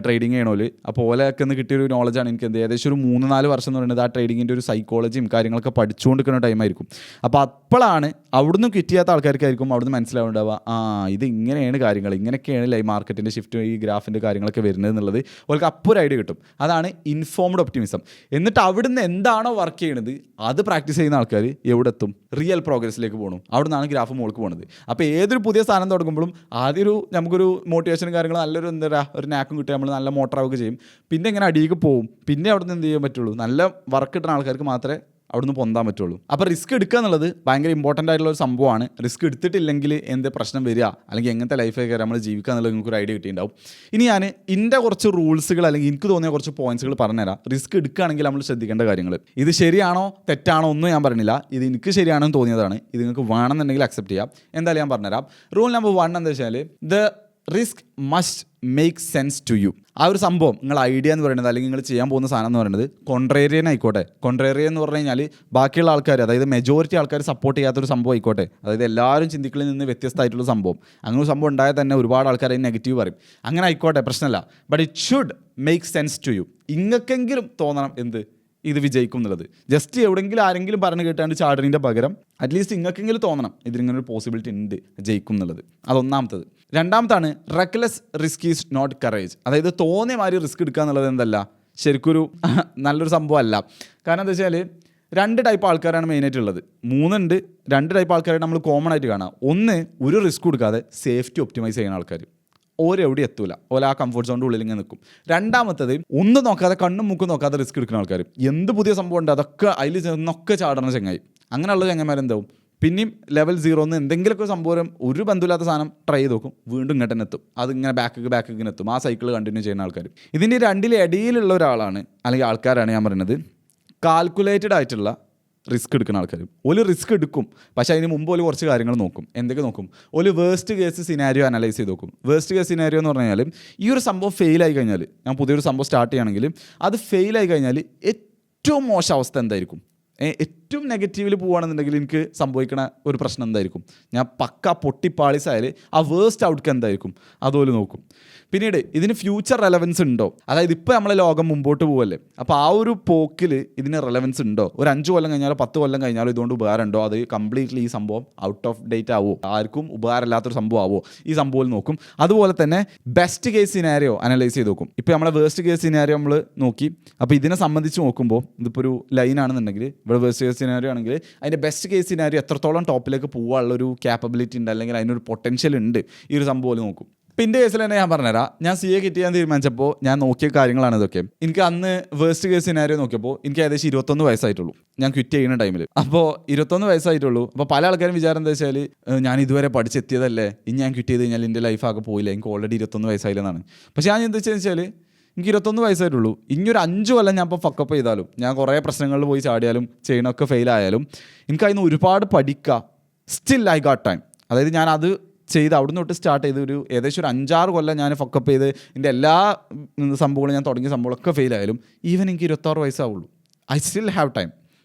[SPEAKER 1] ട്രേഡിങ് ചെയ്യണോല്. അപ്പോൾ ഓലൊക്കെ ഒന്ന് കിട്ടിയൊരു നോളജാണ് എനിക്ക് എന്ത് ഏകദേശം ഒരു 3-4 വർഷം എന്ന് പറയുന്നത് ആ ട്രേഡിങ്ങിൻ്റെ ഒരു സൈക്കോളജിയും കാര്യങ്ങളൊക്കെ പഠിച്ചുകൊണ്ടിരിക്കുന്ന ടൈമായിരിക്കും. അപ്പോൾ അപ്പോഴാണ് അവിടുന്ന് ക്വിറ്റ് ചെയ്യാത്ത ആൾക്കാർക്കായിരിക്കും അവിടുന്ന് മനസ്സിലാവുണ്ടാവുക, ഇത് ഇങ്ങനെയാണ് കാര്യങ്ങൾ, ഇങ്ങനെയൊക്കെയാണ് ലൈവ് മാർക്കറ്റിൻ്റെ ഷിഫ്റ്റ്, ഈ ഗ്രാഫിൻ്റെ കാര്യങ്ങളൊക്കെ വരുന്നത് എന്നുള്ളത് അവർക്ക് അപ്പോൾ ഒരു ഐഡിയ കിട്ടും. അതാണ് ഇൻഫോംഡ് ഒപ്റ്റിമിസം. എന്നിട്ട് അവിടുന്ന് എന്താണോ വർക്ക് ചെയ്യുന്നത് അത് പ്രാക്ടീസ് ചെയ്യുന്ന ആൾക്കാർ എവിടെ എത്തും, റിയൽ പ്രോഗ്രസ്സിലേക്ക് പോകണം. അവിടെ നിന്നാണ് ഗ്രാഫ് മുകളിലേക്ക് പോകുന്നത്. അപ്പോൾ ഏതൊരു പുതിയ സാധനം തുടങ്ങുമ്പോഴും ആദ്യം നമുക്കൊരു മോട്ടിവേഷനും കാര്യങ്ങളും നല്ലൊരു ഒരു നാക്കും കിട്ടുക, നമ്മൾ നല്ല മോട്ടറാവുകയൊക്കെ ചെയ്യും. പിന്നെ ഇങ്ങനെ അടിയിലേക്ക് പോകും. പിന്നെ അവിടെ നിന്ന് എന്ത് ചെയ്യാൻ പറ്റുള്ളൂ, നല്ല വർക്ക് കിട്ടുന്ന ആൾക്കാർക്ക് മാത്രമേ അവിടുന്ന് പൊന്താൻ പറ്റുള്ളൂ. അപ്പോൾ റിസ്ക് എടുക്കുക എന്നുള്ളത് ഭയങ്കര ഇമ്പോർട്ടൻ്റ് ആയിട്ടുള്ള ഒരു സംഭവമാണ്. റിസ്ക് എടുത്തിട്ടില്ലെങ്കിൽ എന്ത് പ്രശ്നം വരിക, അല്ലെങ്കിൽ എങ്ങനത്തെ ലൈഫൊക്കെ നമ്മൾ ജീവിക്കുക എന്നുള്ളത് നിങ്ങൾക്കൊരു ഐഡിയ കിട്ടിയിട്ടുണ്ടാവും. ഇനി ഞാൻ ഇതിൻ്റെ കുറച്ച് റൂൾസുകൾ അല്ലെങ്കിൽ എനിക്ക് തോന്നിയ കുറച്ച് പോയിന്റ്സുകൾ പറഞ്ഞുതരാം. റിസ്ക് എടുക്കുകയാണെങ്കിൽ നമ്മൾ ശ്രദ്ധിക്കേണ്ട കാര്യങ്ങൾ. ഇത് ശരിയാണോ തെറ്റാണോ ഒന്നും ഞാൻ പറഞ്ഞില്ല, ഇത് എനിക്ക് ശരിയാണെന്ന് തോന്നിയതാണ്. ഇത് നിങ്ങൾക്ക് വേണമെന്നുണ്ടെങ്കിൽ അക്സെപ്റ്റ് ചെയ്യാം. എന്തായാലും ഞാൻ പറഞ്ഞുതരാം. റൂൾ നമ്പർ 1 എന്താ വെച്ചാൽ, the risk must make sense to you. ആ ഒരു സംഭവം, നിങ്ങൾ ഐഡിയ എന്ന് പറയുന്നത് അല്ലെങ്കിൽ നിങ്ങൾ ചെയ്യാൻ പോകുന്ന സാധനം എന്ന് പറയുന്നത് കോൺട്രേറിയൻ ആയിക്കോട്ടെ. കോൺട്രേറിയൻ എന്ന് പറഞ്ഞു കഴിഞ്ഞാൽ ബാക്കിയുള്ള ആൾക്കാർ, അതായത് മെജോറിറ്റി ആൾക്കാർ സപ്പോർട്ട് ചെയ്യാത്തൊരു സംഭവം ആയിക്കോട്ടെ, അതായത് എല്ലാവരും ചിന്തിക്കലിൽ നിന്ന് വ്യത്യസ്തമായിട്ടുള്ള സംഭവം. അങ്ങനെ ഒരു സംഭവം ഉണ്ടായാൽ തന്നെ ഒരുപാട് ആൾക്കാർ അതിന് നെഗറ്റീവ് പറയും. അങ്ങനെ ആയിക്കോട്ടെ, പ്രശ്നമല്ല. But it should make sense to you. ഇങ്ങക്കെങ്കിലും തോന്നണം എന്ത്, ഇത് വിജയിക്കും എന്നുള്ളത്. ജസ്റ്റ് എവിടെയെങ്കിലും ആരെങ്കിലും പറഞ്ഞു കേട്ടാണ്ട് ചാടറിൻ്റെ പകരം അറ്റ്ലീസ്റ്റ് ഇങ്ങക്കെങ്കിലും തോന്നണം ഇതിങ്ങനൊരു പോസിബിലിറ്റി ഉണ്ട്, ജയിക്കും എന്നുള്ളത്. അതൊന്നാമത്തത്. രണ്ടാമത്താണ് reckless risk is not courage. അതായത് തോന്നിയ മാതിരി റിസ്ക് എടുക്കുക എന്നുള്ളത് എന്തല്ല, ശരിക്കൊരു നല്ലൊരു സംഭവമല്ല. കാരണം എന്താ വെച്ചാൽ 2 ടൈപ്പ് ആൾക്കാരാണ് മെയിനായിട്ടുള്ളത്. 3 2 ടൈപ്പ് ആൾക്കാരായിട്ട് നമ്മൾ കോമൺ ആയിട്ട് കാണാം. ഒന്ന്, ഒരു റിസ്ക് കൊടുക്കാതെ സേഫ്റ്റി ഒപ്റ്റിമൈസ് ചെയ്യുന്ന ആൾക്കാർ. ഓരെവിടെ എത്തൂല, ഓല ആ കംഫർട്ട് സോണിൻ്റെ ഉള്ളിൽ ഇങ്ങനെ നിൽക്കും. രണ്ടാമത്തത്, ഒന്നും നോക്കാതെ കണ്ണും മൂക്കും നോക്കാതെ റിസ്ക് എടുക്കുന്ന ആൾക്കാർ. എന്ത് പുതിയ സംഭവം ഉണ്ട് അതൊക്കെ അതിൽ ചെന്നൊക്കെ ചാടണ ചങ്ങായി. അങ്ങനെയുള്ള ചങ്ങന്മാരെന്താവും, പിന്നെയും ലെവൽ 0 എന്തെങ്കിലുമൊക്കെ സംഭവം, ഒരു ബന്ധമില്ലാത്ത സാധനം ട്രൈ ചെയ്ത് നോക്കും, വീണ്ടും ഇങ്ങോട്ട് തന്നെ എത്തും. അതിങ്ങനെ ബാക്ക് ഇങ്ങനെ എത്തും. ആ സൈക്കിൾ കണ്ടിന്യൂ ചെയ്യുന്ന ആൾക്കാർ. ഇതിൻ്റെ 2 ഇടയിലുള്ള ഒരാളാണ് അല്ലെങ്കിൽ ആൾക്കാരാണ് ഞാൻ പറയുന്നത് കാൽക്കുലേറ്റഡ് ആയിട്ടുള്ള റിസ്ക് എടുക്കുന്ന ആൾക്കാർ. ഒരു റിസ്ക് എടുക്കും, പക്ഷേ അതിന് മുമ്പ് ഒരു കുറച്ച് കാര്യങ്ങൾ നോക്കും. എന്തൊക്കെ നോക്കും, ഒരു വേസ്റ്റ് കേസ് സിനാരിയോ അനലൈസ് ചെയ്ത് നോക്കും. വേസ്റ്റ് കേസ് സിനാരിയോ എന്ന് പറഞ്ഞു കഴിഞ്ഞാൽ, ഈ ഒരു സംഭവം ഫെയിലായി കഴിഞ്ഞാൽ, ഞാൻ പുതിയൊരു സംഭവം സ്റ്റാർട്ട് ചെയ്യുകയാണെങ്കിൽ അത് ഫെയിലായി കഴിഞ്ഞാൽ ഏറ്റവും മോശം അവസ്ഥ എന്തായിരിക്കും, ഏറ്റവും നെഗറ്റീവിൽ പോവുകയാണെന്നുണ്ടെങ്കിൽ എനിക്ക് സംഭവിക്കുന്ന ഒരു പ്രശ്നം എന്തായിരിക്കും, ഞാൻ പക്ക പൊട്ടിപ്പാളിസായാൽ ആ വേസ്റ്റ് ഔട്ട്കം എന്തായിരിക്കും, അതുപോലെ നോക്കും. പിന്നീട് ഇതിന് ഫ്യൂച്ചർ റെലവൻസ് ഉണ്ടോ, അതായത് ഇപ്പോൾ നമ്മളെ ലോകം മുമ്പോട്ട് പോവല്ലേ, അപ്പോൾ ആ ഒരു പോക്കിൽ ഇതിന് റെലവൻസ് ഉണ്ടോ, ഒരു 5 കൊല്ലം കഴിഞ്ഞാലോ 10 കൊല്ലം കഴിഞ്ഞാലോ ഇതുകൊണ്ട് ഉപകാരം ഉണ്ടോ, അത് കംപ്ലീറ്റ്ലി ഈ സംഭവം ഔട്ട് ഓഫ് ഡേറ്റ് ആവോ, ആർക്കും ഉപകാരമില്ലാത്തൊരു സംഭവം ആവോ, ഈ സംഭവം നോക്കും. അതുപോലെ തന്നെ ബെസ്റ്റ് കേസ് സിനാരിയോ അനലൈസ് ചെയ്ത് നോക്കും. ഇപ്പോൾ നമ്മളെ വേസ്റ്റ് കേസ് സിനാരിയോ നമ്മൾ നോക്കി, അപ്പോൾ ഇതിനെ സംബന്ധിച്ച് നോക്കുമ്പോൾ ഇതിപ്പോൾ ഒരു ലൈനാണെന്നുണ്ടെങ്കിൽ, ഇവിടെ വേസ്റ്റ് കേസ് സിനാരിയോ ആണെങ്കിൽ അതിൻ്റെ ബെസ്റ്റ് കേസ് സിനാരിയോ എത്രത്തോളം ടോപ്പിലേക്ക് പോകാനുള്ളൊരു ക്യാപ്പബിലിറ്റി ഉണ്ട്, അല്ലെങ്കിൽ അതിനൊരു പൊട്ടൻഷ്യൽ ഉണ്ട്, ഈ ഒരു സംഭവം നോക്കും. പിന്നെ കേസിൽ തന്നെ ഞാൻ പറഞ്ഞുതരാം. ഞാൻ CA കിറ്റ് ചെയ്യാൻ തീരുമാനിച്ചപ്പോൾ ഞാൻ നോക്കിയ കാര്യങ്ങളാണ് ഇതൊക്കെ. എനിക്ക് അന്ന് വേസ്റ്റ് കേസ് സിനാരിയോ നോക്കിയപ്പോൾ എനിക്ക് ഏകദേശം 21 വയസ്സായിട്ടുള്ളൂ ഞാൻ ക്വിറ്റ് ചെയ്യുന്ന ടൈമിൽ. അപ്പോൾ 21 വയസ്സായിട്ടുള്ളൂ. അപ്പോൾ പല ആൾക്കാരും വിചാരം എന്താ വെച്ചാൽ, ഞാൻ ഇതുവരെ പഠിച്ചെത്തിയതല്ലേ, ഇനി ഞാൻ ക്വിറ്റ് ചെയ്ത് കഴിഞ്ഞാൽ എൻ്റെ ലൈഫാകെ പോയില്ല, എനിക്ക് ഓൾറെഡി 21 വയസ്സായില്ലെന്നാണ്. പക്ഷേ ഞാൻ എന്താ വെച്ചാൽ എനിക്ക് 21 വയസ്സായിട്ടുള്ളൂ. ഇനിയൊരു 5 കൊല്ലം ഞാൻ ഇപ്പോൾ ഫക്കപ്പ് ചെയ്താലും, ഞാൻ കുറേ പ്രശ്നങ്ങളിൽ പോയി ചാടിയാലും ചെയ്യണമൊക്കെ ഫെയിലായാലും എനിക്കതിന് ഒരുപാട് പഠിക്കാം. Still I got time. അതായത് ഞാൻ അത് ചെയ്ത് അവിടുന്ന് തൊട്ട് സ്റ്റാർട്ട് ചെയ്ത് ഏകദേശം ഒരു 5-6 കൊല്ലം ഞാൻ ഫക്കപ്പ് ചെയ്ത് എൻ്റെ എല്ലാ സംഭവങ്ങളും ഞാൻ തുടങ്ങിയ സംഭവങ്ങളൊക്കെ ഫെയിലായാലും ഈവൻ എനിക്ക് 26 വയസ്സാവുള്ളൂ. I still have time.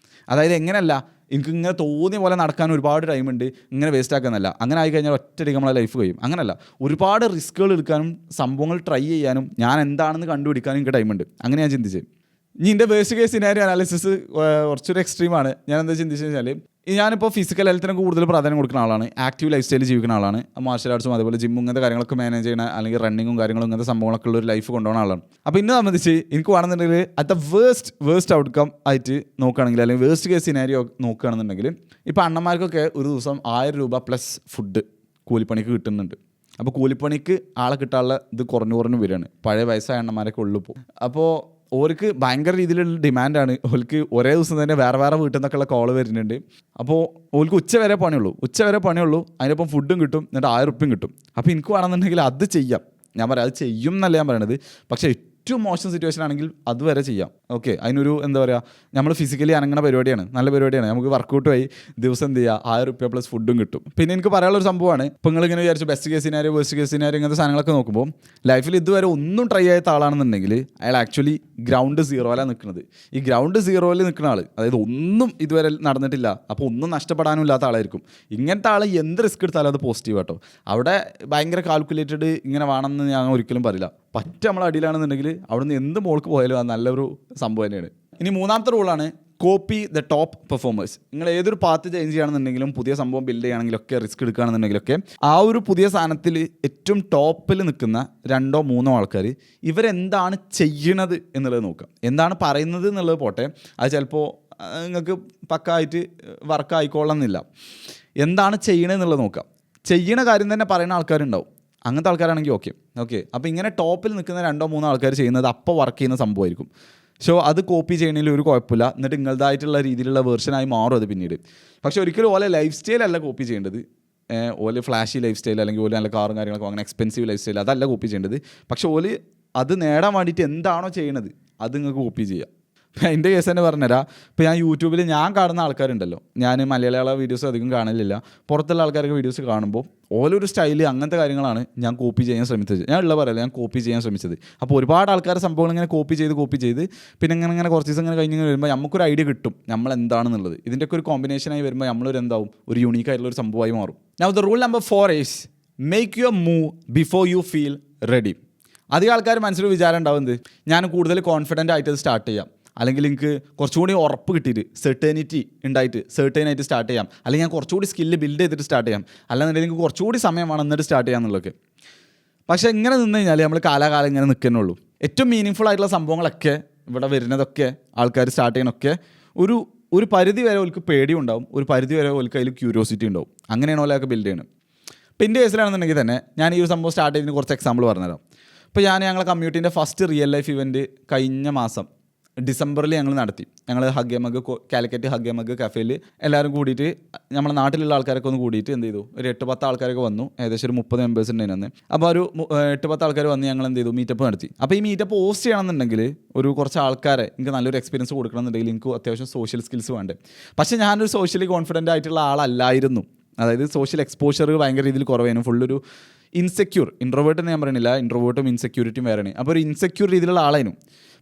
[SPEAKER 1] അതായത് എങ്ങനെയല്ല, എനിക്ക് ഇങ്ങനെ തോന്നിയ പോലെ നടക്കാൻ ഒരുപാട് ടൈമുണ്ട്, ഇങ്ങനെ വേസ്റ്റ് ആക്കാനല്ല. അങ്ങനെ ആയിക്കഴിഞ്ഞാൽ ഒറ്റയടിക്ക് നമ്മളെ ലൈഫ് കഴിയും. അങ്ങനല്ല, ഒരുപാട് റിസ്ക്കുകൾ എടുക്കാനും സംഭവങ്ങൾ ട്രൈ ചെയ്യാനും ഞാൻ എന്താണെന്ന് കണ്ടുപിടിക്കാനും എനിക്ക് ടൈമുണ്ട്. അങ്ങനെ ഞാൻ ചിന്തിച്ചത്. ഇനി എൻ്റെ വേസ്റ്റ് കേസ് സിനാരിയോ അനാലിസിസ് കുറച്ചൊരു എക്സ്ട്രീമാണ്. ഞാൻ എന്താ ചിന്തിച്ചെന്ന് വെച്ചാൽ, ഞാനിപ്പോൾ ഫിസിക്കൽ ഹെൽത്തിനൊക്കെ കൂടുതൽ പ്രാധാന്യം കൊടുക്കുന്ന ആളാണ്, ആക്റ്റീവ് ലൈഫ് സ്റ്റൈൽ ജീവിക്കുന്ന ആളാണ്. മാർഷൽ ആർട്സും അതേപോലെ ജിമ്മും ഇങ്ങനത്തെ കാര്യങ്ങളൊക്കെ മാനേജ് ചെയ്യണ, അല്ലെങ്കിൽ റണ്ണിങ്ങും കാര്യങ്ങളും ഇങ്ങനത്തെ സംഭവങ്ങളൊക്കെ ഉള്ള ഒരു ലൈഫ് കൊണ്ടുപോകുന്ന ആളാണ്. അപ്പോൾ ഇന്നെ സംബന്ധിച്ച് എനിക്ക് വേണമെന്നുണ്ടെങ്കിൽ അറ്റ് ദ വേസ്റ്റ് ഔട്ട്കം ആയിട്ട് നോക്കുകയാണെങ്കിൽ, അല്ലെങ്കിൽ വേസ്റ്റ് കേസ് സിനാരിയോ നോക്കുകയാണെന്നുണ്ടെങ്കിൽ, ഇപ്പോൾ അണ്ണന്മാർക്കൊക്കെ ഒരു ദിവസം 1000 രൂപ പ്ലസ് ഫുഡ് കൂലിപ്പണിക്ക് കിട്ടുന്നുണ്ട്. അപ്പോൾ കൂലിപ്പണിക്ക് ആളെ കിട്ടാനുള്ള ഇത് കുറഞ്ഞു വരികയാണ്. പഴയ വയസ്സായ അണ്ണന്മാരൊക്കെ ഉള്ളു ഇപ്പോൾ. അപ്പോൾ ഓർക്ക് ഭയങ്കര രീതിയിലുള്ള ഡിമാൻഡാണ്. ഓർക്ക് ഒരേ ദിവസം തന്നെ വേറെ വീട്ടിൽ നിന്നൊക്കെയുള്ള കോള് വരുന്നുണ്ട്. അപ്പോൾ ഓർക്ക് ഉച്ച വരെ പണിയുള്ളൂ, അതിനൊപ്പം ഫുഡും കിട്ടും, എന്നിട്ട് 1000 റുപ്യയും കിട്ടും. അപ്പോൾ എനിക്ക് വേണമെന്നുണ്ടെങ്കിൽ അത് ചെയ്യാം. ഞാൻ പറയാം, അത് ചെയ്യും എന്നല്ല ഞാൻ പറയണത്. പക്ഷേ ഏറ്റവും മോശം സിറ്റുവേഷൻ ആണെങ്കിൽ അതുവരെ ചെയ്യാം. ഓക്കെ, അതിനൊരു എന്താ പറയുക, നമ്മൾ ഫിസിക്കലി അനങ്ങണ പരിപാടിയാണ്, നല്ല പരിപാടിയാണ്. നമുക്ക് വർക്കൗട്ട് ആയി ദിവസം എന്ത് ചെയ്യുക, 1000 റുപ്യ പ്ലസ് ഫുഡും കിട്ടും. പിന്നെ എനിക്ക് പറയാനുള്ളൊരു സംഭവമാണ്, ഇപ്പോൾ നിങ്ങളിങ്ങനെ വിചാരിച്ചു best case scenario worst case scenario ഇങ്ങനത്തെ സാധനങ്ങളൊക്കെ നോക്കുമ്പോൾ, ലൈഫിൽ ഇതുവരെ ഒന്നും ട്രൈ ചെയ്യാത്ത ആളാണെന്നുണ്ടെങ്കിൽ അയാൾ ആക്ച്വലി ഗ്രൗണ്ട് സീറോയിലാണ് നിൽക്കുന്നത്. ഈ ഗ്രൗണ്ട് സീറോയിൽ നിൽക്കുന്ന ആൾ, അതായത് ഒന്നും ഇതുവരെ നടന്നിട്ടില്ല, അപ്പോൾ ഒന്നും നഷ്ടപ്പെടാനും ഇല്ലാത്ത ആളായിരിക്കും. ഇങ്ങനത്തെ ആൾ എന്ത് റിസ്ക് എടുത്താലും അത് പോസിറ്റീവ് ആട്ടോ. അവിടെ ഭയങ്കര കാൽക്കുലേറ്റഡ് ഇങ്ങനെ വേണമെന്ന് ഞാൻ ഒരിക്കലും പറയില്ല. പറ്റ നമ്മൾ അടിയിലാണെന്നുണ്ടെങ്കിൽ അവിടുന്ന് എന്ത് മോൾക്ക് പോയാലും അത് നല്ലൊരു സംഭവം തന്നെയാണ്. ഇനി മൂന്നാമത്തെ റൂളാണ് കോപ്പി ദ ടോപ്പ് പെർഫോമേഴ്സ്. നിങ്ങൾ ഏതൊരു പാത്ത് ചേഞ്ച് ചെയ്യുകയാണെന്നുണ്ടെങ്കിലും, പുതിയ സംഭവം ബിൽഡ് ചെയ്യുകയാണെങ്കിലൊക്കെ, റിസ്ക് എടുക്കുകയാണെന്നുണ്ടെങ്കിലൊക്കെ, ആ ഒരു പുതിയ സാധനത്തിൽ ഏറ്റവും ടോപ്പിൽ നിൽക്കുന്ന 2-3 ആൾക്കാർ ഇവരെന്താണ് ചെയ്യണത് എന്നുള്ളത് നോക്കുക. എന്താണ് പറയുന്നത് എന്നുള്ളത് പോട്ടെ, അത് ചിലപ്പോൾ നിങ്ങൾക്ക് പക്കായിട്ട് വർക്ക് ആയിക്കൊള്ളണമെന്നില്ല. എന്താണ് ചെയ്യണമെന്നുള്ളത് നോക്കുക. ചെയ്യണ കാര്യം തന്നെ പറയുന്ന ആൾക്കാരുണ്ടാവും. അങ്ങനത്തെ ആൾക്കാരാണെങ്കിൽ ഓക്കെ. അപ്പോൾ ഇങ്ങനെ ടോപ്പിൽ നിൽക്കുന്ന 2-3 ആൾക്കാർ ചെയ്യുന്നത് അപ്പോൾ വർക്ക് ചെയ്യുന്ന സംഭവമായിരിക്കും. സോ അത് കോപ്പി ചെയ്യണതിൽ ഒരു കുഴപ്പമില്ല. എന്നിട്ട് നിങ്ങളുടേതായിട്ടുള്ള രീതിയിലുള്ള വേർഷനായി മാറും അത് പിന്നീട്. പക്ഷേ ഒരിക്കലും ഓലെ ലൈഫ് സ്റ്റൈലല്ല കോപ്പി ചെയ്യേണ്ടത്. ഓല് ഫ്ലാഷി ലൈഫ് സ്റ്റൈൽ, അല്ലെങ്കിൽ ഓല് നല്ല കാറും കാര്യങ്ങളൊക്കെ അങ്ങനെ എക്സ്പെൻസീവ് ലൈഫ് സ്റ്റൈൽ, അതല്ല കോപ്പി ചെയ്യേണ്ടത്. പക്ഷേ ഓല് അത് നേടാൻ വേണ്ടിയിട്ട് എന്താണോ ചെയ്യണത് അത് നിങ്ങൾക്ക് കോപ്പി ചെയ്യാം. എൻ്റെ കേസ് തന്നെ പറഞ്ഞുതരാം. ഇപ്പോൾ ഞാൻ യൂട്യൂബിൽ ഞാൻ കാണുന്ന ആൾക്കാരുണ്ടല്ലോ, ഞാൻ മലയാള വീഡിയോസ് അധികം കാണലില്ല, പുറത്തുള്ള ആൾക്കാർക്ക് വീഡിയോസ് കാണുമ്പോൾ ഓരോരു സ്റ്റൈല് അങ്ങനത്തെ കാര്യങ്ങളാണ് ഞാൻ കോപ്പി ചെയ്യാൻ ശ്രമിച്ചത്. ഞാൻ പറയല്ല, ഞാൻ കോപ്പി ചെയ്യാൻ ശ്രമിച്ചത്. അപ്പോൾ ഒരുപാട് ആൾക്കാരുടെ സംഭവങ്ങൾ ഇങ്ങനെ കോപ്പി ചെയ്ത് പിന്നെ ഇങ്ങനെ കുറച്ച് ദിവസം ഇങ്ങനെ കഴിഞ്ഞ് വരുമ്പോൾ നമുക്കൊരു ഐഡിയ കിട്ടും നമ്മൾ എന്താണെന്നുള്ളത്. ഇതിൻ്റെയൊക്കെ ഒരു കോമ്പിനേഷനായി വരുമ്പോൾ നമ്മളൊരു എന്താവും, ഒരു യൂണീക്ക് ആയിട്ടുള്ള ഒരു സംഭവമായി മാറും. Now the rule number 4 is make your move before you feel ready. അധികം ആൾക്കാർ മനസ്സിൽ വിചാരം ഉണ്ടാവുന്നത്, ഞാൻ കൂടുതൽ കോൺഫിഡൻ്റ് ആയിട്ട് സ്റ്റാർട്ട് ചെയ്യാം, അല്ലെങ്കിൽ എനിക്ക് കുറച്ചുകൂടി ഉറപ്പ് കിട്ടിയിട്ട് സെർട്ടേണിറ്റി ഉണ്ടായിട്ട് സെർട്ടേനായിട്ട് സ്റ്റാർട്ട് ചെയ്യാം, അല്ലെങ്കിൽ ഞാൻ കുറച്ചുകൂടി സ്കില്ല് ബിൽഡ് ചെയ്തിട്ട് സ്റ്റാർട്ട് ചെയ്യാം, അല്ലാന്നുണ്ടെങ്കിൽ എനിക്ക് കുറച്ചുകൂടി സമയം വേണം എന്നിട്ട് സ്റ്റാർട്ട് ചെയ്യാം എന്നുള്ളതൊക്കെ. പക്ഷേ ഇങ്ങനെ നിന്ന് കഴിഞ്ഞാൽ നമ്മൾ കാലാകാലം ഇങ്ങനെ നിൽക്കുന്നുള്ളൂ. ഏറ്റവും മീനിങ് ആയിട്ടുള്ള സംഭവങ്ങളൊക്കെ ഇവിടെ വരുന്നതൊക്കെ ആൾക്കാർ സ്റ്റാർട്ട് ചെയ്യാനൊക്കെ ഒരു പരിധി വരെ ഓൾക്ക് പേടി ഉണ്ടാവും, ഒരു പരിധി വരെ ഓൾക്ക് അതിൽ ക്യൂരിയോസിറ്റി ഉണ്ടാവും. അങ്ങനെയാണ് ഓലൊക്കെ ബിൽഡ് ചെയ്യണം. ഇപ്പോൾ എൻ്റെ കേസിലാണെന്നുണ്ടെങ്കിൽ തന്നെ ഞാൻ ഈ ഒരു സംഭവം സ്റ്റാർട്ട് ചെയ്തതിന് കുറച്ച് എക്സാമ്പിൾ പറഞ്ഞുതരാം. ഇപ്പോൾ ഞങ്ങളെ കമ്മ്യൂണിറ്റീൻ്റെ ഫസ്റ്റ് റിയൽ ലൈഫ് ഇവൻറ്റ് കഴിഞ്ഞ മാസം ഡിസംബറിൽ ഞങ്ങൾ നടത്തി. ഞങ്ങൾ കാലിക്കറ്റ് ഹഗ് എ മഗ് കഫേയിൽ എല്ലാവരും കൂടിയിട്ട്, നമ്മുടെ നാട്ടിലുള്ള ആൾക്കാരൊക്കെ ഒന്ന് കൂടിയിട്ട് എന്ത് ചെയ്തു, ഒരു 8-10 ആൾക്കാരൊക്കെ വന്നു. ഏകദേശം ഒരു 30 മെമ്പേഴ്സ് ഉണ്ടായിരുന്നു. അപ്പോൾ ഒരു 8-10 ആൾക്കാർ വന്ന് ഞങ്ങൾ എന്ത് ചെയ്തു, മീറ്റപ്പ് നടത്തി. അപ്പോൾ ഈ മീറ്റപ്പ് ഹോസ്റ്റ് ചെയ്യണമെന്നുണ്ടെങ്കിൽ കുറച്ച് ആൾക്കാരെ എനിക്ക് നല്ലൊരു എക്സ്പീരിയൻസ് കൊടുക്കണമെന്നുണ്ടെങ്കിൽ എനിക്ക് അത്യാവശ്യം സോഷ്യൽ സ്കിൽസ് വേണ്ടേ. പക്ഷേ ഞാനൊരു സോഷ്യലി കോൺഫിഡൻ്റ് ആയിട്ടുള്ള ആളല്ലായിരുന്നു. അതായത് സോഷ്യൽ എക്സ്പോഷർ ഭയങ്കര രീതിയിൽ കുറവായിരുന്നു. ഫുള്ളൊരു ഇൻസെക്യൂർ, ഇൻട്രോവേർട്ട് എന്ന് ഞാൻ പറയണില്ല, ഇൻട്രോവേർട്ടും ഇൻസെക്യൂരിറ്റിയും വേറെയാണ്. അപ്പോൾ ഒരു ഇൻസെക്യൂർ രീതിയിലുള്ള ആളായിരുന്നു.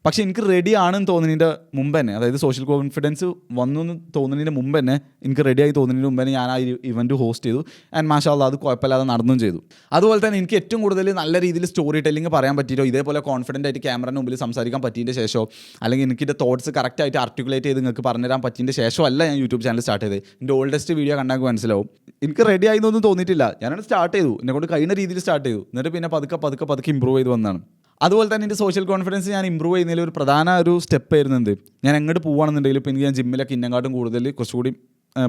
[SPEAKER 1] പക്ഷേ എനിക്ക് റെഡി ആണെന്ന് തോന്നുന്നതിൻ്റെ മുമ്പ് തന്നെ, അതായത് സോഷ്യൽ കോൺഫിഡൻസ് വന്നു എന്ന് തോന്നുന്നതിന് മുമ്പ് തന്നെ, എനിക്ക് റെഡിയായി തോന്നുന്നതിന് മുമ്പ് തന്നെ ഞാൻ ആ ഇവൻറ്റ് ഹോസ്റ്റ് ചെയ്തു. ആൻഡ് മാഷാ അല്ലാഹ് അത് കുഴപ്പമില്ലാതെ നടന്നും ചെയ്തു. അതുപോലെ തന്നെ എനിക്ക് ഏറ്റവും കൂടുതൽ നല്ല രീതിയിൽ സ്റ്റോറി ടെല്ലിങ് പറയാൻ പറ്റിയിട്ടോ, ഇതേപോലെ കോൺഫിഡൻ്റ് ആയിട്ട് ക്യാമറയുടെ മുമ്പിൽ സംസാരിക്കാൻ പറ്റിയതിൻ്റെ ശേഷമോ, അല്ലെങ്കിൽ എനിക്കിൻ്റെ തോട്ട്സ് കറക്റ്റായിട്ട് ആർട്ടിക്കുലേറ്റ് ചെയ്ത് നിങ്ങൾക്ക് പറഞ്ഞുതരാൻ പറ്റിയതിൻ്റെ ശേഷമല്ല ഞാൻ യൂട്യൂബ് ചാനൽ സ്റ്റാർട്ട് ചെയ്തത്. എൻ്റെ ഓൾഡസ്റ്റ് വീഡിയോ കണ്ടാൽ മനസ്സിലാവും. എനിക്ക് റെഡി ആയെന്നൊന്നും തോന്നിയിട്ടില്ല. ഞാനത് സ്റ്റാർട്ട് ചെയ്തു, എന്നെക്കൊണ്ട് കഴിയുന്ന രീതിയിൽ സ്റ്റാർട്ട് ചെയ്തു. എന്നിട്ട് പിന്നെ പതുക്കെ ഇമ്പ്രൂവ് ചെയ്ത് വന്നതാണ്. അതുപോലെ തന്നെ എൻ്റെ സോഷ്യൽ കോൺഫിഡൻസ് ഞാൻ ഇമ്പ്രൂവ് ചെയ്യുന്നതിൽ ഒരു പ്രധാന സ്റ്റെപ്പ് ആയിരുന്നത്, ഞാൻ എങ്ങോട്ട് പോകുകയാണെന്നുണ്ടെങ്കിൽ, ഇപ്പോൾ എനിക്ക് ഞാൻ ജിമ്മിലൊക്കെ ഇന്നെക്കാട്ടും കൂടുതൽ കുറച്ചുകൂടി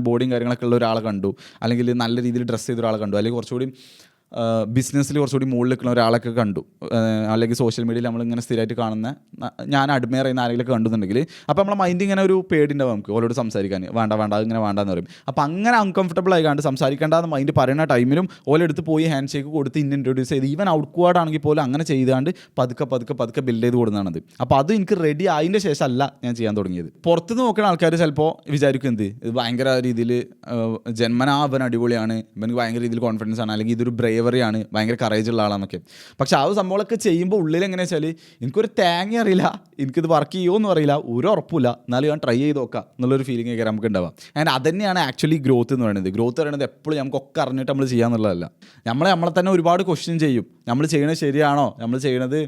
[SPEAKER 1] ബോഡിയും കാര്യങ്ങളൊക്കെ ഉള്ള ഒരാളെ കണ്ടു, അല്ലെങ്കിൽ നല്ല രീതിയിൽ ഡ്രസ്സ് ചെയ്ത ഒരാളെ കണ്ടു, അല്ലെങ്കിൽ കുറച്ചുകൂടി ബിസിനസ്സിൽ കുറച്ചുകൂടി മുകളിൽ നിൽക്കുന്ന ഒരാളൊക്കെ കണ്ടു, അല്ലെങ്കിൽ സോഷ്യൽ മീഡിയയിൽ നമ്മളിങ്ങനെ സ്ഥിരമായിട്ട് കാണുന്ന, ഞാൻ അഡ്മയർ ചെയ്യുന്ന ആരെങ്കിലും കണ്ടുന്നുണ്ടെങ്കിൽ അപ്പോൾ നമ്മളെ മൈൻഡ് ഇങ്ങനെ ഒരു പേടിയുണ്ടാവും നമുക്ക് ഓരോട് സംസാരിക്കാൻ, വേണ്ട ഇങ്ങനെ വേണ്ടെന്ന് പറയും. അപ്പോൾ അങ്ങനെ അൺകംഫർട്ടബിൾ ആയിക്കാണ്ട് സംസാരിക്കേണ്ടെന്ന് മൈൻഡ് പറയുന്ന ടൈമിലും ഓലെടുത്ത് പോയി ഹാൻഡ് ഷേക്ക് കൊടുത്ത് ഇൻട്രൊഡ്യൂസ് ചെയ്ത് ഈവൻ ഔട്ട്വേർഡ് ആണെങ്കിൽ പോലും അങ്ങനെ ചെയ്താണ്ട് പതുക്കെ ബിൽഡ് ചെയ്ത് കൊടുക്കുന്നതാണത്. അപ്പോൾ അത് എനിക്ക് റെഡി ആയതിൻ്റെ ശേഷം അല്ല ഞാൻ ചെയ്യാൻ തുടങ്ങിയത്. പുറത്തുനിന്ന് നോക്കുന്ന ആൾക്കാർ ചിലപ്പോൾ വിചാരിക്കും ഇത് ഭയങ്കര രീതിയിൽ ജന്മനാ അവൻ അടിപൊളിയാണ്, ഇവനക്ക് ഭയങ്കര രീതിയിൽ കോൺഫിഡൻസ് ആണ്, അല്ലെങ്കിൽ ഇതൊരു ബ്രേവറിയാണ്, ഭയങ്കര കറേജ് ഉള്ള ആളാണെന്നൊക്കെ. പക്ഷെ ആ സംഭവങ്ങളൊക്കെ ചെയ്യുമ്പോൾ ഉള്ളിൽ എങ്ങനെയാ വെച്ചാൽ എനിക്കൊരു തേങ്ങ അറിയില്ല, എനിക്കിത് വർക്ക് ചെയ്യുമോയെന്നും അറിയില്ല, ഒരു ഉറപ്പില്ല, എന്നാലും ഞാൻ ട്രൈ ചെയ്ത് നോക്കാം എന്നുള്ളൊരു ഫീലിംഗ് ഒക്കെ നമുക്ക് ഉണ്ടാവാം. ആൻഡ് അത് തന്നെയാണ് ആക്ച്വലി ഗ്രോത്ത് എന്ന് പറയുന്നത്. ഗ്രോത്ത് പറയുന്നത് എപ്പോഴും നമുക്കൊക്കെ അറിഞ്ഞിട്ട് നമ്മൾ ചെയ്യാന്നുള്ളതല്ല. നമ്മളെ തന്നെ ഒരുപാട് ക്വസ്റ്റ്യൻ ചെയ്യും, നമ്മൾ ചെയ്യണത് ശരിയാണോ, നമ്മൾ ചെയ്യണത്